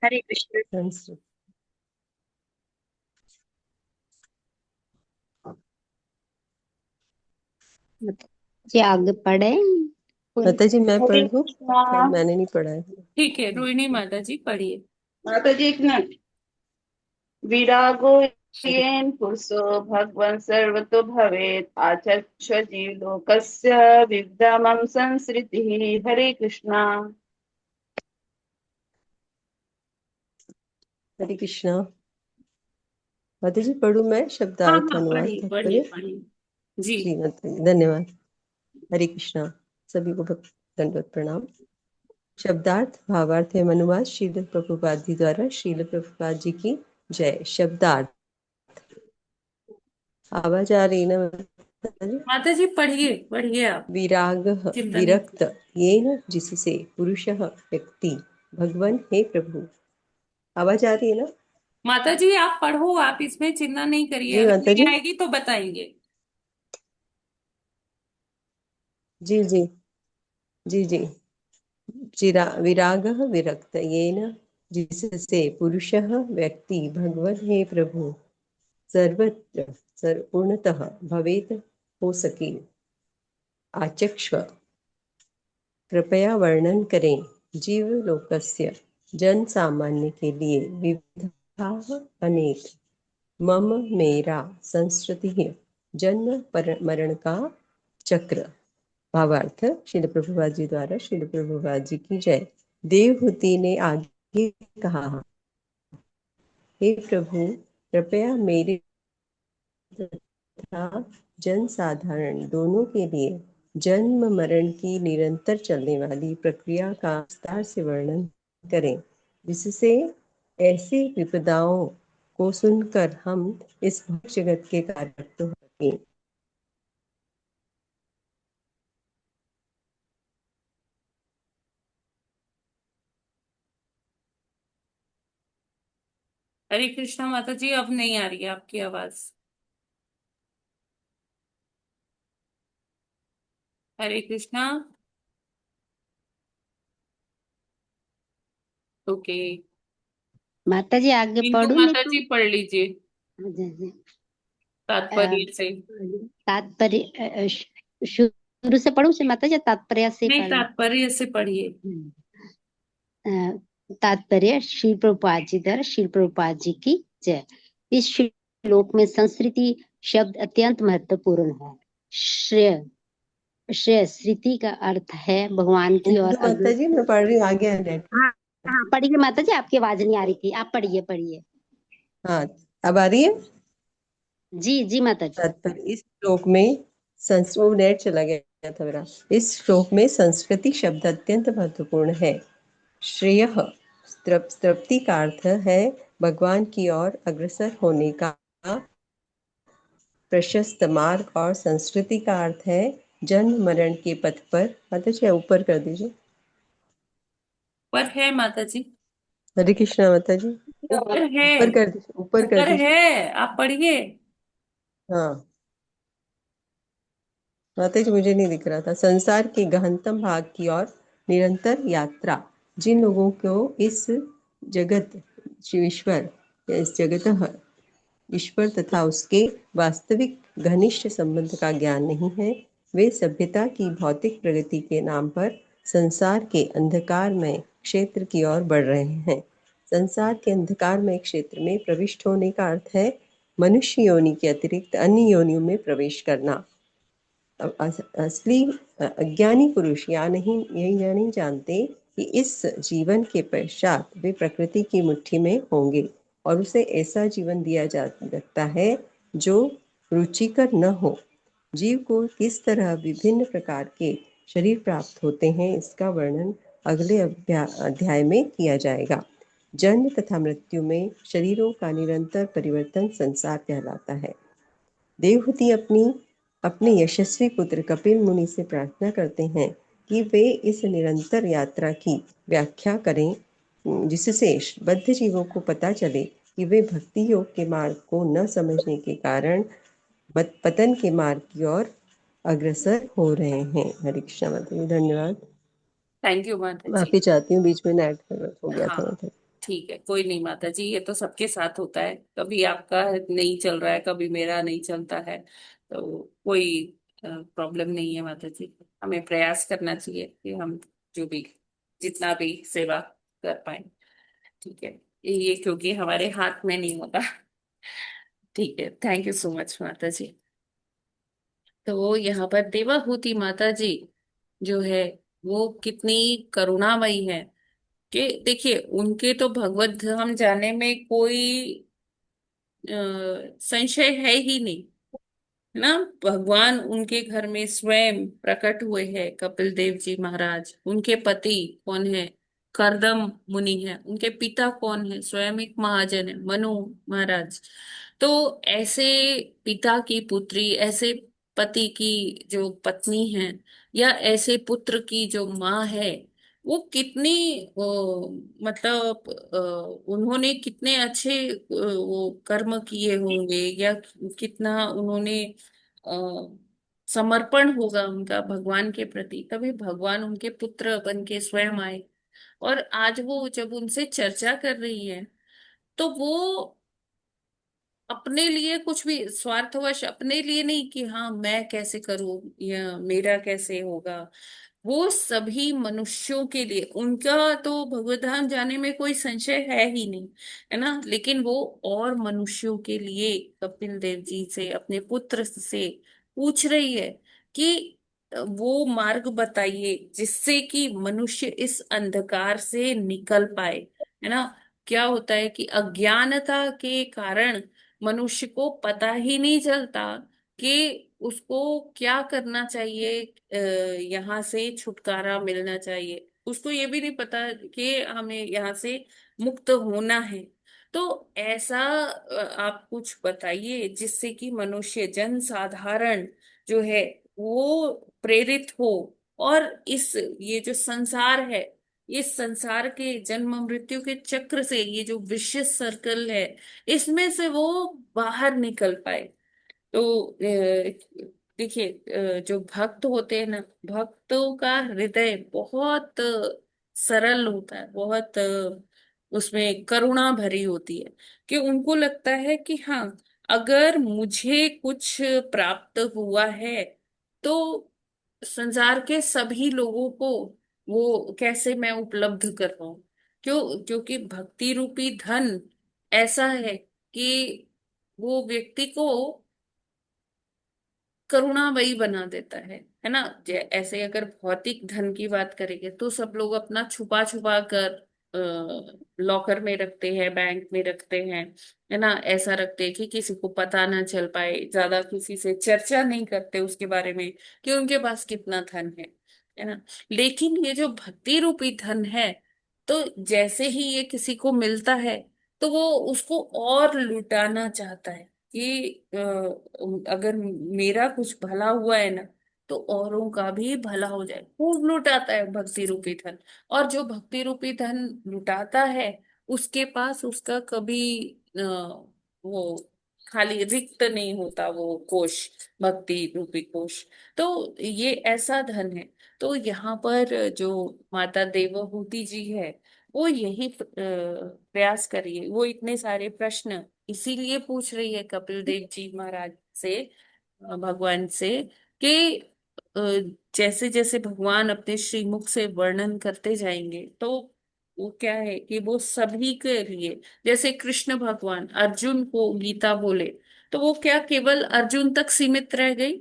हरे कृष्ण। संस्कृत जी आगे पढ़े। माता जी मैं हरे पढ़ दूं? कृष्णा। मैंने नहीं पढ़ा है। ठीक है, रोहिणी माता जी पढ़िए। माता जी एक मिनट। विरागो येन पुरुषो भगवान् सर्वतो भवेत् आचक्ष जीवलोकस्य विद्यामं संसृतिः। हरे कृष्णा। हरे कृष्णा। माता जी पढ़ूं मैं हाँ शब्दार्थ हाँ, अनुवाद पढ़िए पढ़िए तात्पर्य? पढ़िए जी। जी माता जी धन्यवाद। हरे कृष्णा। सभी को दंडवत प्रणाम। शब्दार्थ भावार्थ एवं अनुवाद श्रील प्रभुपाद जी द्वारा। श्रील प्रभुपाद जी की जय। शब्दार्थ। आवाज आ रही ना माता जी? माता जी पढ़िए पढ़िए आप, विरागः चिंता नहीं। विरक्त येन जिससे पुरुषः व्यक्ति भगवान हे प्रभु। आवाज आ रही है ना? माता जी आप पढ़ो, आप इसमें चिंता नहीं करिए, जी अगर माता नहीं जी। आएगी तो बताएंगे। जी जी जी जी। विरागः विरक्त येन जिससे पुरुषः व्यक्ति भगवन् हे प्रभु सर्वत्र पूर्णतः भवेत हो सके। आचक्ष्व कृपया वर्णन करें। जीव लोकस्य जन सामान्य के लिए विविधा अनेक मम मेरा संस्कृति है जन्म मरण का चक्र। भावार्थ श्रील प्रभुपाद जी द्वारा। श्रील प्रभुपाद जी की जय। देवहूति ने आगे कहा, हे प्रभु कृपया मेरे तथा जन साधारण दोनों के लिए जन्म मरण की निरंतर चलने वाली प्रक्रिया का विस्तार से वर्णन करें, जिससे ऐसी विपदाओं को सुनकर हम इस भौतिक जगत के कारक हो सकें। हरे कृष्णा माता जी, अब नहीं आ रही है आपकी आवाज। हरे कृष्णा। ओके, माता जी आगे बिंदु पढ़ू नहीं माता जी पढ़ लीजिए तो तात्पर्य से। तात्पर्य शुरू से पढ़ू से माता जी तात्पर्य से नहीं, पढ़ू। तात्पर्य से पढ़िए। तात्पर्य श्री प्रभुपाद जी द्वारा। श्री प्रभुपाद जी की जय। इस श्लोक में संस्कृति शब्द अत्यंत महत्वपूर्ण है। श्रेय श्रेय स्मृति का अर्थ है भगवान की और माता जी मैं पढ़ रही हूँ, आगे नेट। हाँ हाँ पढ़िए माता जी, आपकी आवाज नहीं आ रही थी, आप पढ़िए पढ़िए। हाँ अब आ रही है। जी जी माता जी। तात्पर्य इस श्लोक में संस्कृत नेट चला गया था मेरा। इस श्लोक में संस्कृति शब्द अत्यंत महत्वपूर्ण है। श्रेय तृप्ति का अर्थ है भगवान की ओर अग्रसर होने का प्रशस्त मार्ग, और संस्कृति का अर्थ है जन्म मरण के पथ पर। माता जी ऊपर कर दीजिए। ऊपर है माता जी, हरे कृष्णा माता जी। ऊपर है, ऊपर कर दीजिए, ऊपर कर ऊपर दीजिए। है, आप पढ़िए। हाँ माता जी मुझे नहीं दिख रहा था। संसार के गहनतम भाग की ओर निरंतर यात्रा। जिन लोगों को इस जगत ईश्वर या इस जगत ईश्वर तथा उसके वास्तविक घनिष्ठ संबंध का ज्ञान नहीं है, वे सभ्यता की भौतिक प्रगति के नाम पर संसार के अंधकारमय क्षेत्र की ओर बढ़ रहे हैं। संसार के अंधकारमय क्षेत्र में प्रविष्ट होने का अर्थ है मनुष्य योनि के अतिरिक्त अन्य योनियों में प्रवेश करना। असली अज्ञानी पुरुष या नहीं जानते कि इस जीवन के पश्चात वे प्रकृति की मुट्ठी में होंगे और उसे ऐसा जीवन दिया जा सकता है जो रुचिकर न हो। जीव को किस तरह विभिन्न प्रकार के शरीर प्राप्त होते हैं, इसका वर्णन अगले अध्याय में किया जाएगा। जन्म तथा मृत्यु में शरीरों का निरंतर परिवर्तन संसार कहलाता है। देवहूति अपने यशस्वी पुत्र कपिल मुनि से प्रार्थना करते हैं कि वे इस निरंतर यात्रा की व्याख्या करें, जिससे बद्ध जीवों को पता चले कि वे भक्ति योग के मार्ग को न समझने के कारण पतन के मार्ग की ओर अग्रसर हो रहे हैं। हरे कृष्णा माता जी, धन्यवाद। थैंक यू माता जी। माफी चाहती हूँ, बीच में नेट हो गया था हाँ माता जी। ठीक है, कोई नहीं माता जी, ये तो सबके साथ होता है, कभी आपका नहीं चल रहा है, कभी मेरा नहीं चलता है, तो कोई प्रॉब्लम नहीं है माता जी। हमें प्रयास करना चाहिए कि हम जो भी जितना भी सेवा कर पाए। ठीक है, ये क्योंकि हमारे हाथ में नहीं होता। ठीक है, थैंक यू सो मच माता जी। तो यहाँ पर देवाहूति माता जी जो है वो कितनी करुणामयी है कि देखिए उनके तो भगवत धाम जाने में कोई संशय है ही नहीं, है ना। भगवान उनके घर में स्वयं प्रकट हुए हैं, कपिल देव जी महाराज। उनके पति कौन है? करदम मुनि है। उनके पिता कौन है? स्वयं एक महाजन है, मनु महाराज। तो ऐसे पिता की पुत्री, ऐसे पति की जो पत्नी है, या ऐसे पुत्र की जो माँ है, वो कितनी मतलब उन्होंने कितने अच्छे वो कर्म किए होंगे, या कितना उन्होंने समर्पण होगा उनका भगवान के प्रति, तभी भगवान उनके पुत्र बन के स्वयं आए। और आज वो जब उनसे चर्चा कर रही है, तो वो अपने लिए कुछ भी स्वार्थवश, अपने लिए नहीं कि हाँ मैं कैसे करूं या मेरा कैसे होगा, वो सभी मनुष्यों के लिए। उनका तो भगवत धाम जाने में कोई संशय है ही नहीं, है ना। लेकिन वो और मनुष्यों के लिए कपिल देव जी से, अपने पुत्र से पूछ रही है कि वो मार्ग बताइए जिससे कि मनुष्य इस अंधकार से निकल पाए, है ना। क्या होता है कि अज्ञानता के कारण मनुष्य को पता ही नहीं चलता कि उसको क्या करना चाहिए, यहाँ से छुटकारा मिलना चाहिए। उसको ये भी नहीं पता कि हमें यहाँ से मुक्त होना है। तो ऐसा आप कुछ बताइए जिससे कि मनुष्य, जन साधारण जो है, वो प्रेरित हो, और इस ये जो संसार है, इस संसार के जन्म मृत्यु के चक्र से, ये जो विशिष्ट सर्कल है, इसमें से वो बाहर निकल पाए। तो देखिए जो भक्त होते हैं ना, भक्तों का हृदय बहुत सरल होता है, बहुत उसमें करुणा भरी होती है, कि उनको लगता है कि हाँ, अगर मुझे कुछ प्राप्त हुआ है तो संसार के सभी लोगों को वो कैसे मैं उपलब्ध कर पाऊं। क्योंकि भक्ति रूपी धन ऐसा है कि वो व्यक्ति को करुणामयी बना देता है ना। ऐसे अगर भौतिक धन की बात करेंगे तो सब लोग अपना छुपा छुपा कर लॉकर में रखते हैं, बैंक में रखते हैं, है ना। ऐसा रखते हैं कि किसी को पता ना चल पाए, ज्यादा किसी से चर्चा नहीं करते उसके बारे में कि उनके पास कितना धन है ना। लेकिन ये जो भक्ति रूपी धन है, तो जैसे ही ये किसी को मिलता है तो वो उसको और लुटाना चाहता है कि अगर मेरा कुछ भला हुआ है ना, तो औरों का भी भला हो जाए। खूब लुटाता है भक्ति रूपी धन। और जो भक्ति रूपी धन लुटाता है, उसके पास उसका कभी वो खाली रिक्त नहीं होता वो कोश, भक्ति रूपी कोश। तो ये ऐसा धन है। तो यहाँ पर जो माता देवहूति जी है, वो यही प्रयास करिए। वो इतने सारे प्रश्न इसीलिए पूछ रही है कपिल देव जी महाराज से, भगवान से, कि अ, जैसे जैसे भगवान अपने श्रीमुख से वर्णन करते जाएंगे, तो वो क्या है कि वो सभी के लिए, जैसे कृष्ण भगवान अर्जुन को गीता बोले, तो वो क्या केवल अर्जुन तक सीमित रह गई?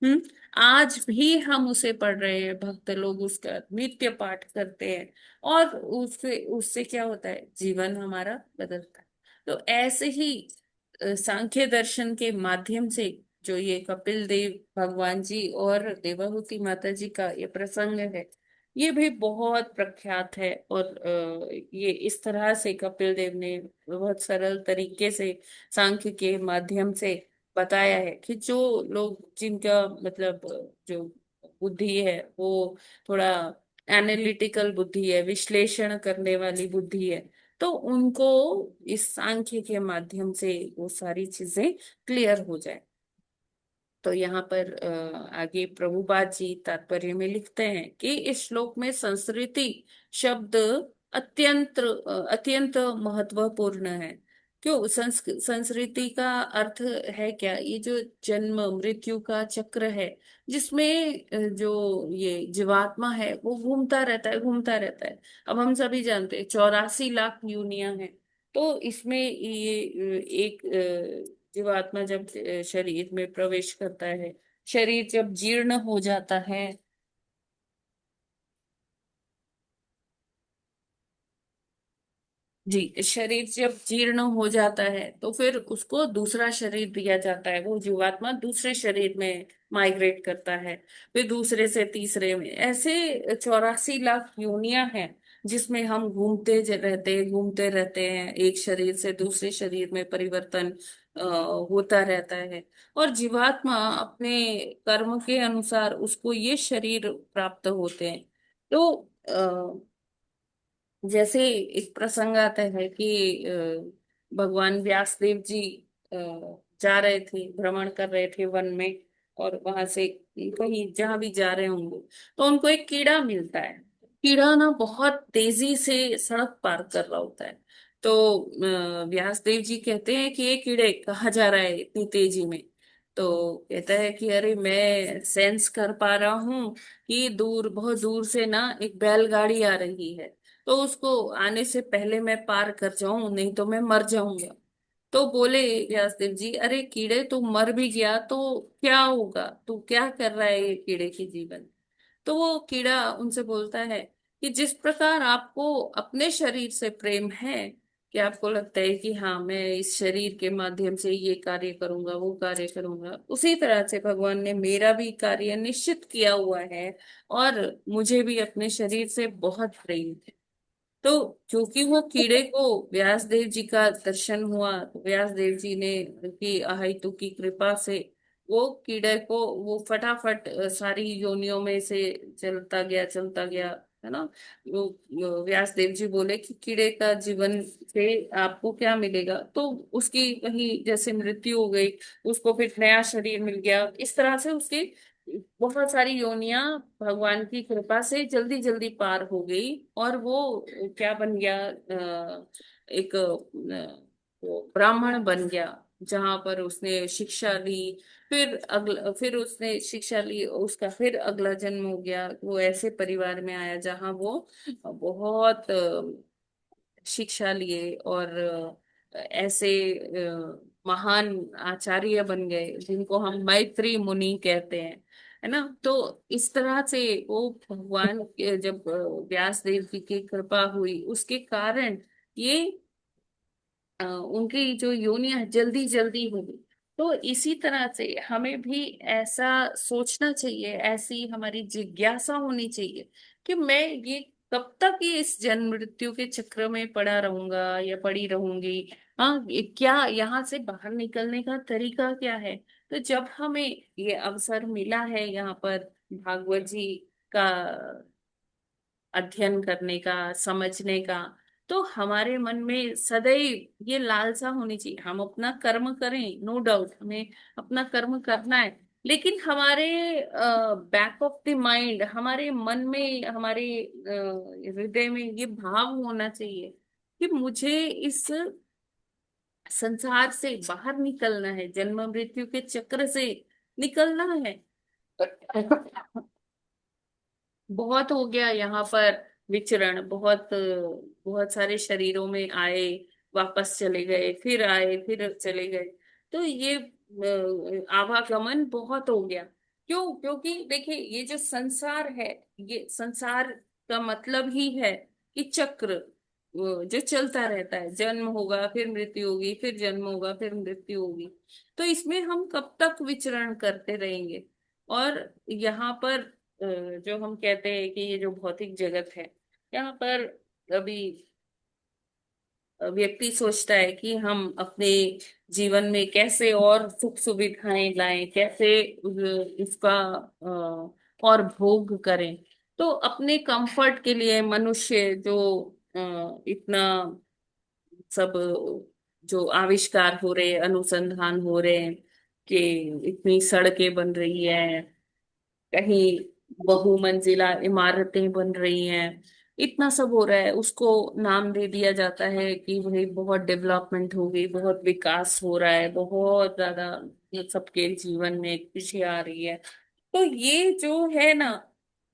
हम्म। आज भी हम उसे पढ़ रहे हैं, भक्त लोग उसका नित्य पाठ करते हैं, और उससे उससे क्या होता है, जीवन हमारा बदलता है। तो ऐसे ही सांख्य दर्शन के माध्यम से जो ये कपिल देव भगवान जी और देवहूति माता जी का ये प्रसंग है, ये भी बहुत प्रख्यात है। और ये इस तरह से कपिल देव ने बहुत सरल तरीके से सांख्य के माध्यम से बताया है कि जो लोग, जिनका मतलब जो बुद्धि है वो थोड़ा एनालिटिकल बुद्धि है, विश्लेषण करने वाली बुद्धि है, तो उनको इस सांख्य के माध्यम से वो सारी चीजें क्लियर हो जाए। तो यहाँ पर आगे प्रभुपाद जी तात्पर्य में लिखते हैं कि इस श्लोक में संस्कृति शब्द अत्यंत महत्वपूर्ण है। क्यों? संस्कृति का अर्थ है क्या? ये जो जन्म मृत्यु का चक्र है, जिसमें जो ये जीवात्मा है वो घूमता रहता है, घूमता रहता है। अब हम सभी जानते हैं 84 लाख योनियां हैं। तो इसमें ये एक जीवात्मा जब शरीर में प्रवेश करता है, शरीर जब जीर्ण हो जाता है, जी, शरीर जब जीर्ण हो जाता है तो फिर उसको दूसरा शरीर दिया जाता है। वो जीवात्मा दूसरे शरीर में माइग्रेट करता है, फिर दूसरे से तीसरे में, ऐसे 84 लाख योनियां हैं जिसमें हम घूमते रहते हैं, एक शरीर से दूसरे शरीर में परिवर्तन होता रहता है। और जीवात्मा अपने कर्म के अनुसार उसको ये शरीर प्राप्त होते हैं। तो जैसे एक प्रसंग आता है कि भगवान व्यासदेव जी अ, जा रहे थे, भ्रमण कर रहे थे वन में, और वहां से कहीं जहां भी जा रहे होंगे, तो उनको एक कीड़ा मिलता है। कीड़ा ना बहुत तेजी से सड़क पार कर रहा होता है। तो व्यासदेव जी कहते हैं कि ये कीड़े कहाँ जा रहा है इतनी तेजी में? तो कहता है कि अरे मैं सेंस कर पा रहा हूँ कि दूर, बहुत दूर से ना एक बैलगाड़ी आ रही है, तो उसको आने से पहले मैं पार कर जाऊं, नहीं तो मैं मर जाऊंगा। तो बोले व्यासदेव जी, अरे कीड़े, तू मर भी गया तो क्या होगा? तू क्या कर रहा है ये कीड़े के जीवन? तो वो कीड़ा उनसे बोलता है कि जिस प्रकार आपको अपने शरीर से प्रेम है, कि आपको लगता है कि हाँ मैं इस शरीर के माध्यम से ये कार्य करूंगा, वो कार्य करूंगा, उसी तरह से भगवान ने मेरा भी कार्य निश्चित किया हुआ है, और मुझे भी अपने शरीर से बहुत प्रेम है। तो क्योंकि वो कीड़े को व्यास देव जी का दर्शन हुआ, तो व्यास देव जी ने की अहेतु की कृपा से वो कीड़े को वो फटाफट सारी योनियों में से चलता गया, है ना। वो व्यास देव जी बोले कि कीड़े का जीवन से आपको क्या मिलेगा? तो उसकी कहीं जैसे मृत्यु हो गई, उसको फिर नया शरीर मिल गया। इस तरह से उसकी बहुत सारी योनियां भगवान की कृपा से जल्दी जल्दी पार हो गई, और वो क्या बन गया, एक वो ब्राह्मण बन गया, जहां पर उसने शिक्षा ली। फिर उसने शिक्षा ली, उसका फिर अगला जन्म हो गया, वो ऐसे परिवार में आया जहां वो बहुत शिक्षा लिए, और ऐसे महान आचार्य बन गए जिनको हम मैत्री मुनि कहते हैं, है ना। तो इस तरह से वो भगवान जब व्यास देव जी की कृपा हुई, उसके कारण ये उनकी जो योनियां जल्दी जल्दी हुई। तो इसी तरह से हमें भी ऐसा सोचना चाहिए, ऐसी हमारी जिज्ञासा होनी चाहिए कि मैं ये कब तक ये इस जन्म मृत्यु के चक्र में पड़ा रहूंगा या पड़ी रहूंगी। हाँ, क्या यहाँ से बाहर निकलने का तरीका क्या है? तो जब हमें ये अवसर मिला है यहाँ पर भागवत जी का अध्ययन करने का, समझने का, तो हमारे मन में सदैव ये लालसा होनी चाहिए, हम अपना कर्म करें, नो डाउट हमें अपना कर्म करना है, लेकिन हमारे बैक ऑफ द माइंड, हमारे मन में, हमारे हृदय में ये भाव होना चाहिए कि मुझे इस संसार से बाहर निकलना है, जन्म मृत्यु के चक्र से निकलना है। बहुत हो गया यहाँ पर विचरण, बहुत बहुत सारे शरीरों में आए, वापस चले गए, फिर आए, फिर चले गए। तो ये आवागमन बहुत हो गया। क्यों? क्योंकि देखिए ये जो संसार है, ये संसार का मतलब ही है कि चक्र जो चलता रहता है, जन्म होगा फिर मृत्यु होगी, फिर जन्म होगा फिर मृत्यु होगी। तो इसमें हम कब तक विचरण करते रहेंगे? और यहाँ पर जो हम कहते हैं कि ये जो भौतिक जगत है, यहाँ पर अभी व्यक्ति सोचता है कि हम अपने जीवन में कैसे और सुख सुविधाएं लाएं, कैसे इसका और भोग करें। तो अपने कंफर्ट के लिए मनुष्य जो इतना सब जो आविष्कार हो रहे, अनुसंधान हो रहे हैं, कि इतनी सड़कें बन रही है, कहीं बहुमंजिला इमारतें बन रही हैं, इतना सब हो रहा है, उसको नाम दे दिया जाता है कि भाई बहुत डेवलपमेंट हो गई, बहुत विकास हो रहा है, बहुत ज्यादा ये सबके जीवन में खुशी आ रही है। तो ये जो है ना,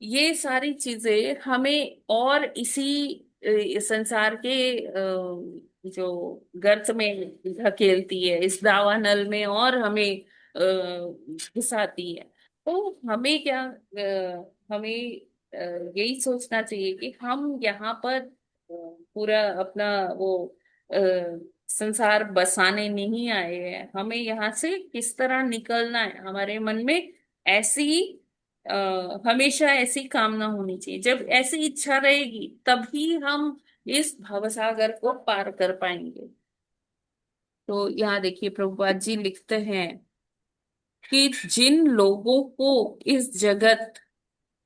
ये सारी चीजें हमें और इसी संसार के जो गर्त में धकेलती है, इस दावानल में, और हमें घुसाती है। तो हमें क्या, हमें यही सोचना चाहिए कि हम यहाँ पर पूरा अपना वो अ, संसार बसाने नहीं आए हैं, हमें यहाँ से किस तरह निकलना है। हमारे मन में ऐसी हमेशा ऐसी कामना होनी चाहिए। जब ऐसी इच्छा रहेगी तभी हम इस भवसागर को पार कर पाएंगे। तो यहाँ देखिए प्रभुपाद जी लिखते हैं कि जिन लोगों को इस जगत,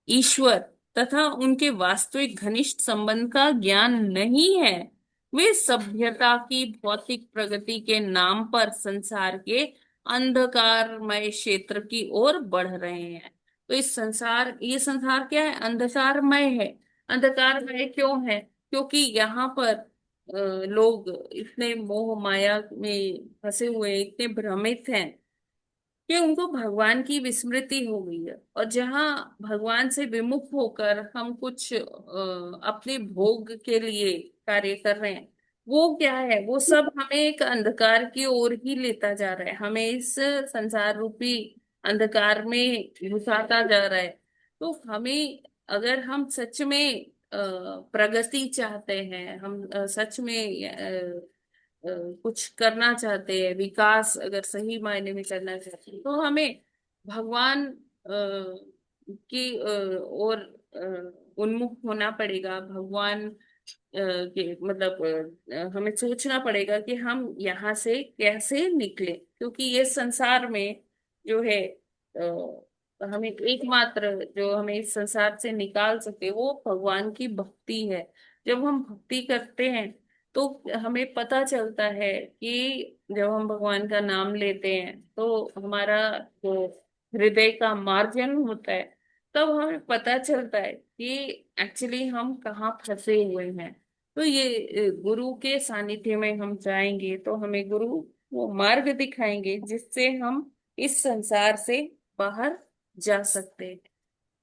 ईश्वर तथा उनके वास्तविक घनिष्ठ संबंध का ज्ञान नहीं है, वे सभ्यता की भौतिक प्रगति के नाम पर संसार के अंधकारमय क्षेत्र की ओर बढ़ रहे हैं। तो ये संसार क्या है? अंधकारमय है। अंधकारमय क्यों है? क्योंकि यहाँ पर लोग इतने मोह माया में फंसे हुए हैं, इतने भ्रमित हैं कि उनको भगवान की विस्मृति हो गई है। और जहाँ भगवान से विमुख होकर हम कुछ अपने भोग के लिए कार्य कर रहे हैं, वो क्या है? वो सब हमें एक अंधकार की ओर ही लेता जा रहा है, हमें इस संसार रूपी अंधकार में घुसाता जा रहा है। तो हमें, अगर हम सच में प्रगति चाहते हैं, हम सच में कुछ करना चाहते हैं, विकास अगर सही मायने में करना चाहते हैं, तो हमें भगवान की ओर उन्मुख होना पड़ेगा। भगवान के मतलब हमें सोचना पड़ेगा कि हम यहाँ से कैसे निकले, क्योंकि ये संसार में जो है हमें एकमात्र जो हमें इस संसार से निकाल सके वो भगवान की भक्ति है। जब हम भक्ति करते हैं तो हमें पता चलता है कि जब हम भगवान का नाम लेते हैं तो हमारा जो हृदय का मार्जन होता है, तब हमें पता चलता है कि एक्चुअली हम कहाँ फंसे हुए हैं। तो ये गुरु के सानिध्य में हम जाएंगे तो हमें गुरु वो मार्ग दिखाएंगे जिससे हम इस संसार से बाहर जा सकते हैं।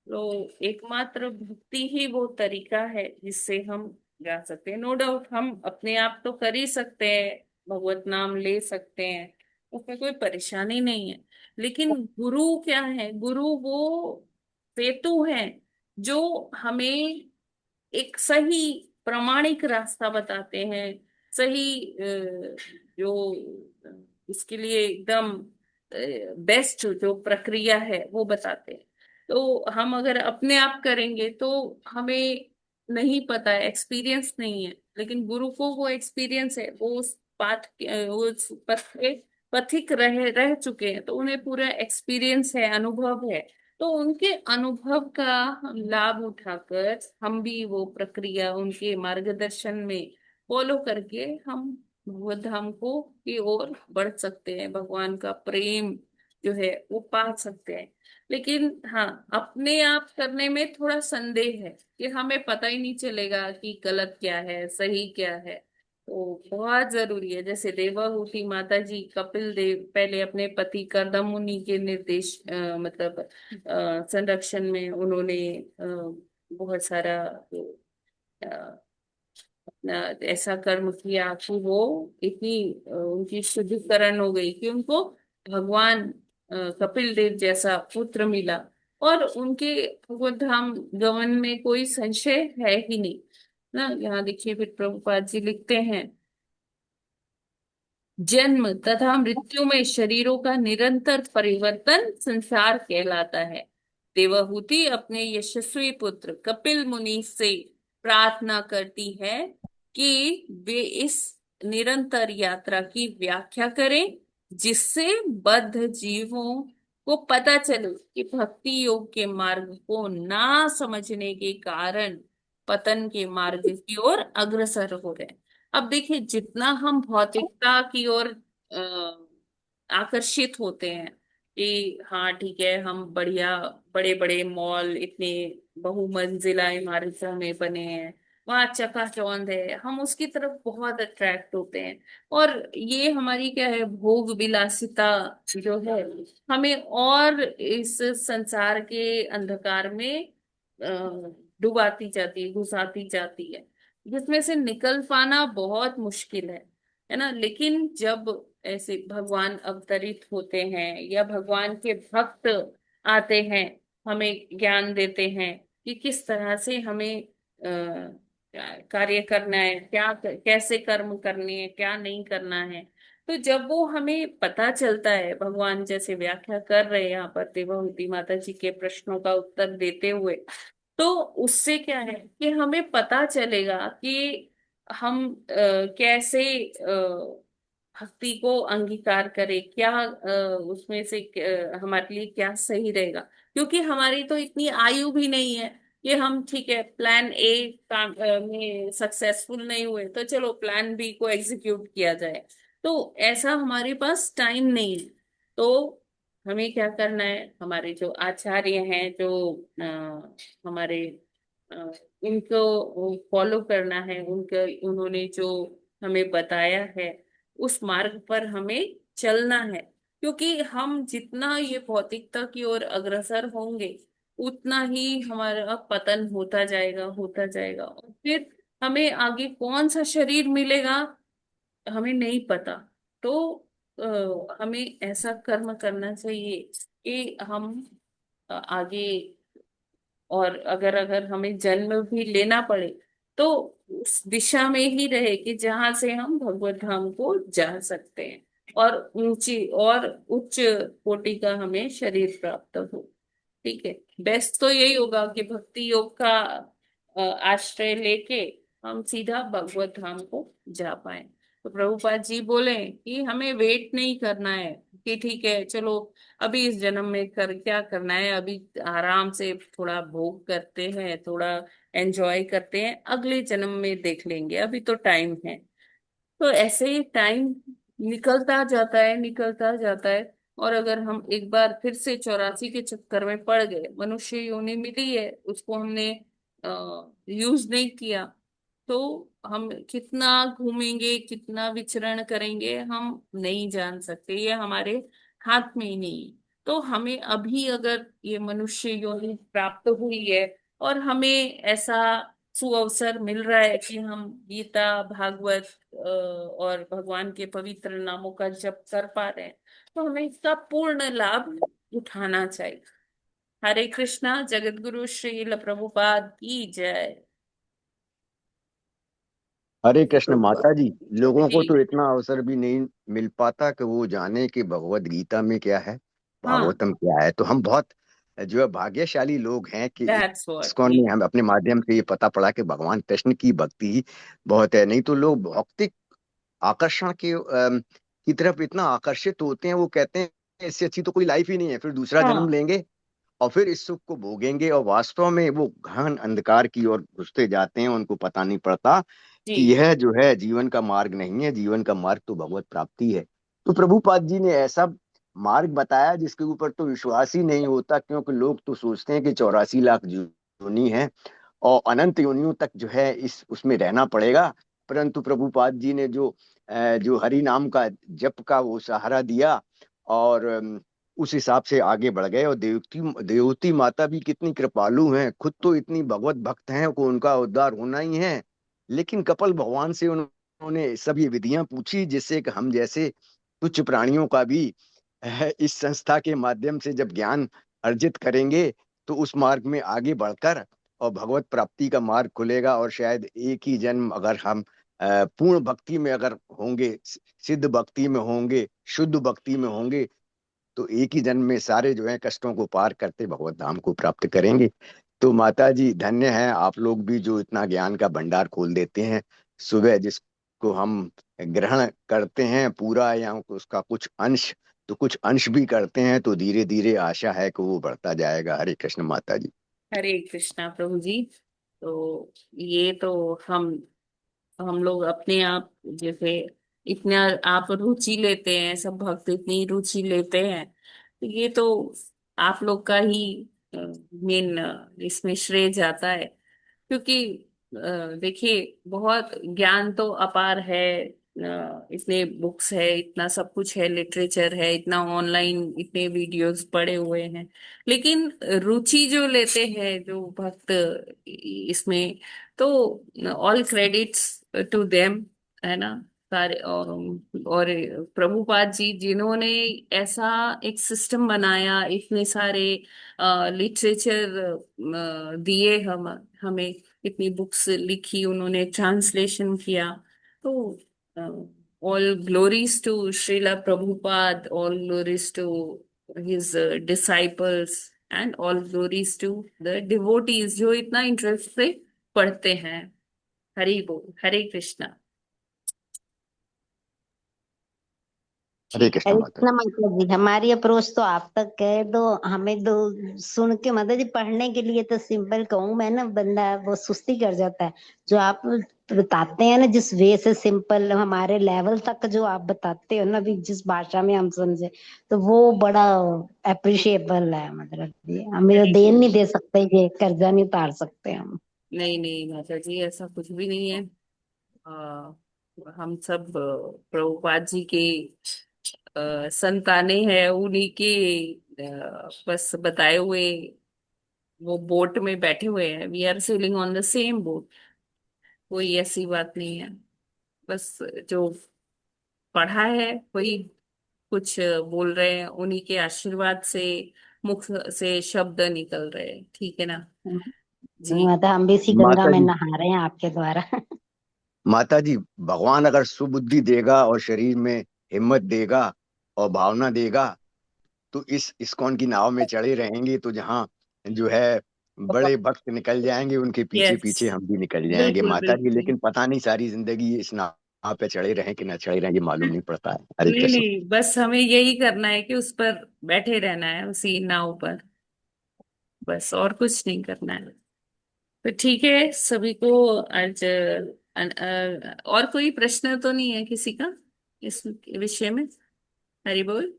तो एकमात्र भक्ति ही वो तरीका है जिससे हम जा सकते हैं। नो डाउट हम अपने आप तो कर ही सकते हैं, भगवत नाम ले सकते हैं, उसमें कोई परेशानी नहीं है। लेकिन गुरु क्या है? गुरु वो सेतु है जो हमें एक सही प्रामाणिक रास्ता बताते हैं, सही जो इसके लिए एकदम बेस्ट जो प्रक्रिया है वो बताते हैं। तो हम अगर अपने आप करेंगे तो हमें नहीं पता है, एक्सपीरियंस नहीं है, लेकिन गुरु को वो एक्सपीरियंस है, वो उस वो उस पथ पे पथिक रह चुके हैं, तो उन्हें पूरा एक्सपीरियंस है, अनुभव है। तो उनके अनुभव का हम लाभ उठाकर हम भी वो प्रक्रिया उनके मार्गदर्शन में फॉलो करके हम भगवत धाम को की ओर बढ़ सकते हैं, भगवान का प्रेम जो है वो पा सकते हैं। लेकिन हाँ, अपने आप करने में थोड़ा संदेह है कि हमें पता ही नहीं चलेगा कि गलत क्या है सही क्या है। तो बहुत जरूरी है, जैसे देवहूति माता जी कपिल देव पहले अपने पति कर्दम मुनि के निर्देश मतलब संरक्षण में उन्होंने बहुत सारा अ, अपना ऐसा कर्म किया कि वो इतनी उनकी शुद्धिकरण हो गई कि उनको भगवान कपिल देव जैसा पुत्र मिला। और उनके भगवत धाम गमन में कोई संशय है ही नहीं ना। यहाँ देखिए फिर प्रभुपाद जी लिखते हैं, जन्म तथा मृत्यु में शरीरों का निरंतर परिवर्तन संसार कहलाता है। देवहूति अपने यशस्वी पुत्र कपिल मुनि से प्रार्थना करती है कि वे इस निरंतर यात्रा की व्याख्या करें, जिससे बद्ध जीवों को पता चले कि भक्ति योग के मार्ग को ना समझने के कारण पतन के मार्ग की ओर अग्रसर हो रहे हैं। अब देखिए, जितना हम भौतिकता की ओर आकर्षित होते हैं कि हाँ ठीक है, हम बढ़िया बड़े बड़े मॉल इतने बहुमंजिला इमारतों में बने हैं, वहां चकाचौंध है, हम उसकी तरफ बहुत अट्रैक्ट होते हैं। और ये हमारी क्या है, भोग विलासिता जो है हमें और इस संसार के अंधकार में डुबाती जाती है, घुसाती जाती है, जिसमें से निकल पाना बहुत मुश्किल है ना। लेकिन जब ऐसे भगवान अवतरित होते हैं या भगवान के भक्त आते हैं, हमें ज्ञान देते हैं कि किस तरह से हमें कार्य करना है, क्या कैसे कर्म करने हैं, क्या नहीं करना है। तो जब वो हमें पता चलता है, भगवान जैसे व्याख्या कर रहे हैं यहाँ पर देवहूति माता जी के प्रश्नों का उत्तर देते हुए, तो उससे क्या है कि हमें पता चलेगा कि हम कैसे भक्ति को अंगीकार करें, क्या उसमें से हमारे लिए क्या सही रहेगा। क्योंकि हमारी तो इतनी आयु भी नहीं है कि हम ठीक है प्लान ए काम में सक्सेसफुल नहीं हुए तो चलो प्लान बी को एग्जीक्यूट किया जाए। तो ऐसा हमारे पास टाइम नहीं है। तो हमें क्या करना है, हमारे जो आचार्य हैं, जो हमारे अ, इनको फॉलो करना है, उनके उन्होंने जो हमें बताया है उस मार्ग पर हमें चलना है। क्योंकि हम जितना ये भौतिकता की ओर अग्रसर होंगे उतना ही हमारा पतन होता जाएगा होता जाएगा, और फिर हमें आगे कौन सा शरीर मिलेगा हमें नहीं पता। तो हमें ऐसा कर्म करना चाहिए कि हम आगे, और अगर अगर हमें जन्म भी लेना पड़े तो उस दिशा में ही रहे कि जहां से हम भगवत धाम को जा सकते हैं, और ऊंची और उच्च कोटि का हमें शरीर प्राप्त हो। ठीक है, बेस्ट तो यही होगा कि भक्ति योग का आश्रय लेके हम सीधा भगवत धाम को जा पाए। तो प्रभुपाद जी बोले कि हमें वेट नहीं करना है कि ठीक है चलो अभी इस जन्म में कर क्या करना है, अभी आराम से थोड़ा भोग करते हैं, थोड़ा एंजॉय करते हैं, अगले जन्म में देख लेंगे, अभी तो टाइम है। तो ऐसे ही टाइम निकलता जाता है निकलता जाता है। और अगर हम एक बार फिर से 84 के चक्कर में पड़ गए, मनुष्य योनि मिली है उसको हमने यूज नहीं किया, तो हम कितना घूमेंगे कितना विचरण करेंगे हम नहीं जान सकते, ये हमारे हाथ में ही नहीं है। तो हमें अभी अगर ये मनुष्य योनि प्राप्त हुई है और हमें ऐसा सुअवसर मिल रहा है कि हम गीता भागवत और भगवान के पवित्र नामों का जप कर पा रहे हैं, तो हमें इसका पूर्ण लाभ उठाना चाहिए। हरे कृष्णा। जगत गुरु श्रील प्रभुपाद की जय। हरे कृष्ण माता जी। लोगों को जी। तो इतना अवसर भी नहीं मिल पाता कि वो जाने कि भगवत गीता में क्या है, हाँ, भागवतम क्या है। तो हम बहुत जो है भाग्यशाली लोग हैं कि दैट्स व्हाट। इस्कॉन में हम अपने माध्यम से ये पता पड़ा कि भगवान कृष्ण की भक्ति ही बहुत है। नहीं तो लोग भौतिक आकर्षण की तरफ इतना आकर्षित होते हैं, वो कहते हैं इससे अच्छी तो कोई लाइफ ही नहीं है, फिर दूसरा जन्म हाँ, लेंगे और फिर इस सुख को भोगेंगे, और वास्तव में वो गहन अंधकार की ओर घुसते जाते हैं। उनको पता नहीं पड़ता जी। कि यह जो है जीवन का मार्ग नहीं है, जीवन का मार्ग तो भगवत प्राप्ति है। तो प्रभुपाद जी ने ऐसा मार्ग बताया जिसके ऊपर तो विश्वास ही नहीं होता, क्योंकि लोग तो सोचते हैं कि 84 लाख योनि है और अनंत योनियों तक जो है इस उसमें रहना पड़ेगा। परंतु प्रभुपाद जी ने जो हरि नाम का जप का वो सहारा दिया और उस हिसाब से आगे बढ़ गए। और देवती देवती माता भी कितनी कृपालु हैं, खुद तो इतनी भगवत भक्त हैं को उनका उद्धार होना ही है, लेकिन कपल भगवान से उन्होंने सब ये विधियां पूछी जिससे कि हम जैसे तुच्छ प्राणियों का भी इस संस्था के माध्यम से जब ज्ञान अर्जित करेंगे तो उस मार्ग में आगे बढ़कर और भगवत प्राप्ति का मार्ग खुलेगा। और शायद एक ही जन्म अगर हम पूर्ण भक्ति में अगर होंगे, सिद्ध भक्ति में होंगे, शुद्ध भक्ति में होंगे, तो एक ही जन्म में सारे जो है कष्टों को पार करते भगवत धाम को प्राप्त करेंगे। तो माता जी धन्य है आप लोग भी जो इतना ज्ञान का भंडार खोल देते हैं सुबह, जिसको हम ग्रहण करते हैं पूरा या उसका कुछ अंश, तो कुछ अंश भी करते हैं, तो धीरे धीरे आशा है कि वो बढ़ता जाएगा। हरे कृष्ण माता जी। हरे कृष्णा प्रभु जी। तो ये तो हम लोग अपने आप जैसे इतना आप रुचि लेते हैं, सब भक्त इतनी रुचि लेते हैं, तो ये तो आप लोग का ही मेन इसमें श्रेय जाता है। क्योंकि देखिए बहुत ज्ञान तो अपार है, इतने बुक्स है, इतना सब कुछ है, लिटरेचर है, इतना ऑनलाइन इतने वीडियोस पड़े हुए हैं, लेकिन रुचि जो लेते हैं जो भक्त इसमें, तो ऑल क्रेडिट्स टू देम, है ना। सारे और प्रभुपाद जी जिन्होंने ऐसा एक सिस्टम बनाया, इतने सारे लिटरेचर दिए हमें, इतनी बुक्स लिखी उन्होंने, ट्रांसलेशन किया, तो all glories to Srila Prabhupada, all glories to his disciples, and all glories to the devotees जो इतना इंटरेस्ट से पढ़ते हैं। हरि बोल, हरे कृष्णा। हरे ठीक। कृष्ण अरे माता इतना मतलब जी हमारी अप्रोच तो आप तक है, तो हमें तो सुन के मतलब जी पढ़ने के लिए तो सिंपल कहूँ मैं ना, बंदा वो सुस्ती कर जाता है। जो आप बताते हैं ना जिस वे से, सिंपल हमारे लेवल तक जो आप बताते हो ना, भी जिस भाषा में हम समझे, तो वो बड़ा अप्रिशिएबल है। मतलब जी हमें तो हरि देन बोल। नहीं दे सकते, ये कर्जा नहीं उतार सकते हम। नहीं नहीं माता जी, ऐसा कुछ भी नहीं है। हम सब प्रभुपाद जी के संतानें हैं, उन्हीं के बस बताए हुए वो बोट में बैठे हुए हैं। We are sailing on the same boat, कोई ऐसी बात नहीं है। बस जो पढ़ा है वही कुछ बोल रहे हैं, उन्हीं के आशीर्वाद से मुख से शब्द निकल रहे हैं, ठीक है ना जी। मतलब हम भी इसी गंगा माता में जी। नहा रहे हैं आपके द्वारा। माता जी भगवान अगर सुबुद्धि देगा और शरीर में हिम्मत देगा और भावना देगा तो इस इस्कॉन की नाव में चढ़े रहेंगे, तो जहाँ जो है बड़े भक्त निकल जाएंगे उनके पीछे यस, पीछे हम भी निकल जाएंगे बिल्कुल माता जी। बिल्कुल। लेकिन पता नहीं सारी जिंदगी इस नाव पे चढ़े रहें कि ना चढ़े रहें, ये मालूम नहीं पड़ता है। हरे नहीं कृष्ण। नहीं, बस हमें यही करना है कि उस पर बैठे रहना है, उसी नाव पर, बस और कुछ नहीं करना है। तो ठीक है सभी को आज और कोई प्रश्न तो नहीं है किसी का इस विषय में? हरि बोल।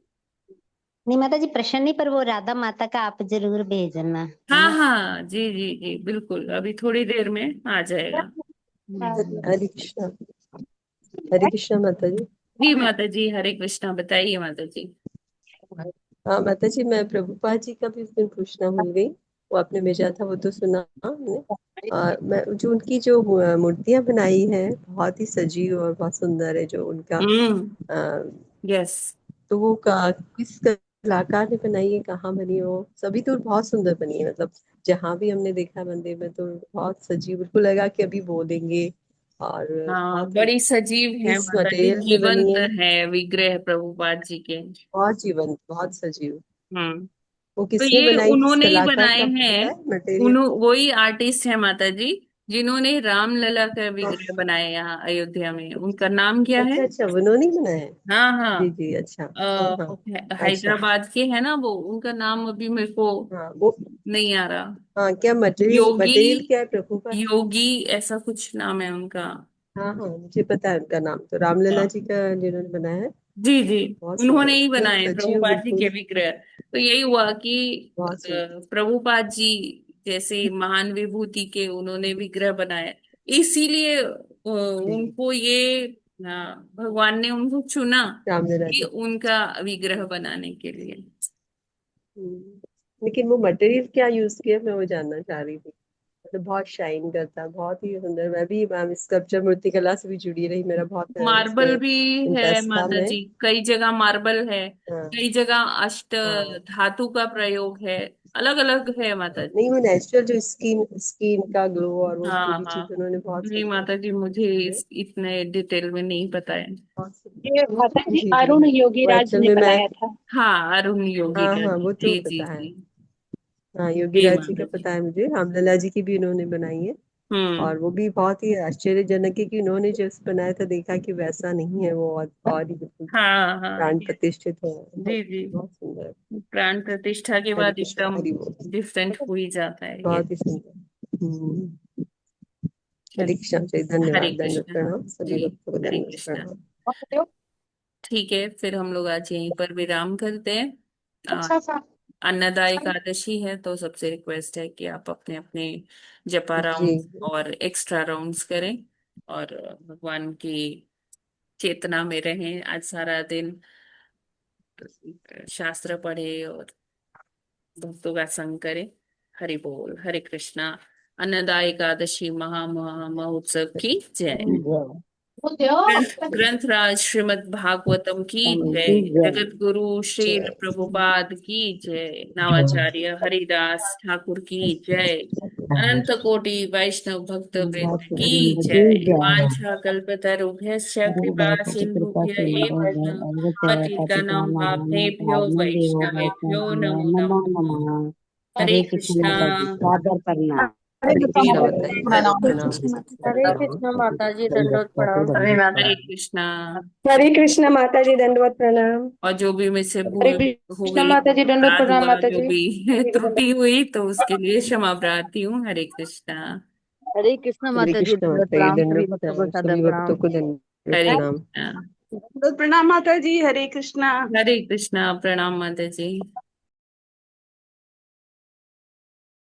नहीं माता जी प्रश्न नहीं, पर वो राधा माता का आप जरूर भेजना, है हाँ ना। हाँ जी जी जी, बिल्कुल अभी थोड़ी देर में आ जाएगा। हरे कृष्णा। हरे कृष्णा माता जी। जी माता जी, हरे कृष्णा, बताइए माता जी। हाँ माता जी, मैं प्रभुपाद जी का भी उस दिन पूछना भूल गई। वो आपने भेजा था वो तो सुना हमने। मैं जो उनकी जो मूर्तियां बनाई है बहुत ही सजीव और बहुत सुंदर है जो उनका हम्म। आ, यस। तो वो किस कलाकार ने बनाई है, कहाँ बनी है? वो सभी तो बहुत सुंदर बनी है, मतलब जहाँ भी हमने देखा मंदिर में तो बहुत सजीव, बिल्कुल लगा कि अभी बो देंगे। और हाँ, बहुत ही बड़ी सजीव है किस माता जी, मटेरियल से बनी जीवंत है, है विग्रह प्रभुपाद जी के। बहुत जीवंत बहुत सजीव। हम्म। वो तो किसने ये बनाई, किस उन्होंने ही कलाकार बनाए का आपको हैं, पता है मटेरियल? वही आर्टिस्ट है माता जी जिन्होंने रामलला का विग्रह बनाया यहाँ अयोध्या में। उनका नाम क्या है? अच्छा अच्छा, उन्होंने ही बनाया है। हाँ जी हाँ, जी, अच्छा हाँ हाँ। अच्छा हैदराबाद के है ना वो, उनका नाम अभी मेरे को हाँ वो, नहीं आ रहा। हाँ क्या मटेरियल, योगी, मटेरियल क्या है प्रभु का? योगी ऐसा कुछ नाम है उनका। हाँ हाँ, मुझे पता है उनका नाम, तो रामलला हाँ जी का जिन्होंने बनाया है। जी जी, बहुत उन्होंने सुंदर, ही एकदम बनाए सजीव प्रभुपाद जी के बिल्कुल। विग्रह। तो यही हुआ कि बहुत सुंदर। प्रभुपाद जी जैसे महान विभूति के उन्होंने विग्रह बनाए, इसीलिए जी, उनको ये भगवान ने उनको चुना रामलला कि जी। उनका विग्रह बनाने के लिए। लेकिन वो मटेरियल क्या यूज किया, मैं वो जानना चाह रही थी। मतलब बहुत शाइन करता है, बहुत ही सुंदर। मैं भी मैम स्कल्पचर मूर्ति कला से भी जुड़ी रही, मेरा बहुत इसमें मार्बल भी है इंटरेस्ट था। माता मैं जी, कई जगह मार्बल है, हाँ कई जगह अष्ट हाँ धातु का प्रयोग है, अलग अलग है माता जी। नहीं, वो नेचुरल जो स्किन स्किन का ग्लो और वो हाँ पूरी हाँ, चीज उन्होंने बहुत नहीं सुंदर माता जी मुझे की है। इतने डिटेल में नहीं पता है। बहुत सुंदर। ये माता जी जी जी, अरुण योगी वो राज एक्चुअल ने में मैं, बनाया था। हाँ अरुण योगी हाँ राज, हाँ वो तो जी जी पता है। जी। हाँ, योगी जी राज जी माता का जी। पता है मुझे, रामलला जी की भी उन्होंने बनाई है। हम्म। और वो भी बहुत ही आश्चर्यजनक है कि उन्होंने जब बनाया था देखा कि वैसा नहीं है वो, और ही बिल्कुल हाँ हाँ प्राण प्रतिष्ठित है। जी जी, बहुत सुंदर। प्राण प्रतिष्ठा के हरे बाद कृष्णा, एकदम हरि बोल। डिफरेंट हो ही जाता है ये। बहुत ही सुंदर। हरे चलिए, कृष्णा जी, हरे धन्यवाद, दंडवत कृष्णा प्रणाम, जी, सभी भक्तों को हरे दंडवत कृष्णा। प्रणाम। ठीक है, फिर हम लोग आज यहीं पर विराम करते हैं। आ, अच्छा सा। अन्नदा एकादशी है, तो सबसे रिक्वेस्ट है कि आप अपने अपने जपा जी राउंड और एक्स्ट्रा राउंड्स करें, और भगवान की चेतना में रहें। आज सारा दिन शास्त्र पढ़े और भक्तों का संग करें। हरि बोल, हरे कृष्णा। अन्नदा एकादशी महा महा महोत्सव की जय। ग्रंथराज श्रीमद् भागवतम की जय। जगत गुरु श्री जय। प्रभुपाद की जय। नवाचार्य हरिदास ठाकुर की जय। अनंत कोटि वैष्णव भक्त वृंद की जय। वांछा कल्पतरुभ्यश्च कृपा सिंधुभ्य एव च पतितानां पावनेभ्यो वैष्णवेभ्यो नमो नमः। हरे हरे कृष्ण कृष्णा। माता जी, सादर प्रणाम। हरे हरे कृष्णा जी कृष्णा माता माता जी, जी, प्रणाम। दंडवत हरे प्रणाम। कृष्णा माता हरे जी। कृष्ण माता जी, दंडवत प्रणाम। हरे कृष्णा। हरे कृष्ण माता जी, दंडवत प्रणाम। और जो भी मुझसे से हरे भूल हो कृष्ण गई, माता जी, दंडवत अपराध प्रणाम हुआ, माता जो जी। भी त्रुटि हुई, तो उसके लिए क्षमा प्रार्थी हूँ। हरे कृष्णा। हरे कृष्ण हरे माता जी, कृष्णा दंडवत माता जी, प्रणाम, सभी दंडवत भक्तों को प्रणाम, सादर सभी भक्तों प्रणाम। को दंडवत हरे प्रणाम। कृष्णा। प्रणाम माता जी, हरे कृष्णा। हरे कृष्णा। प्रणाम माता जी।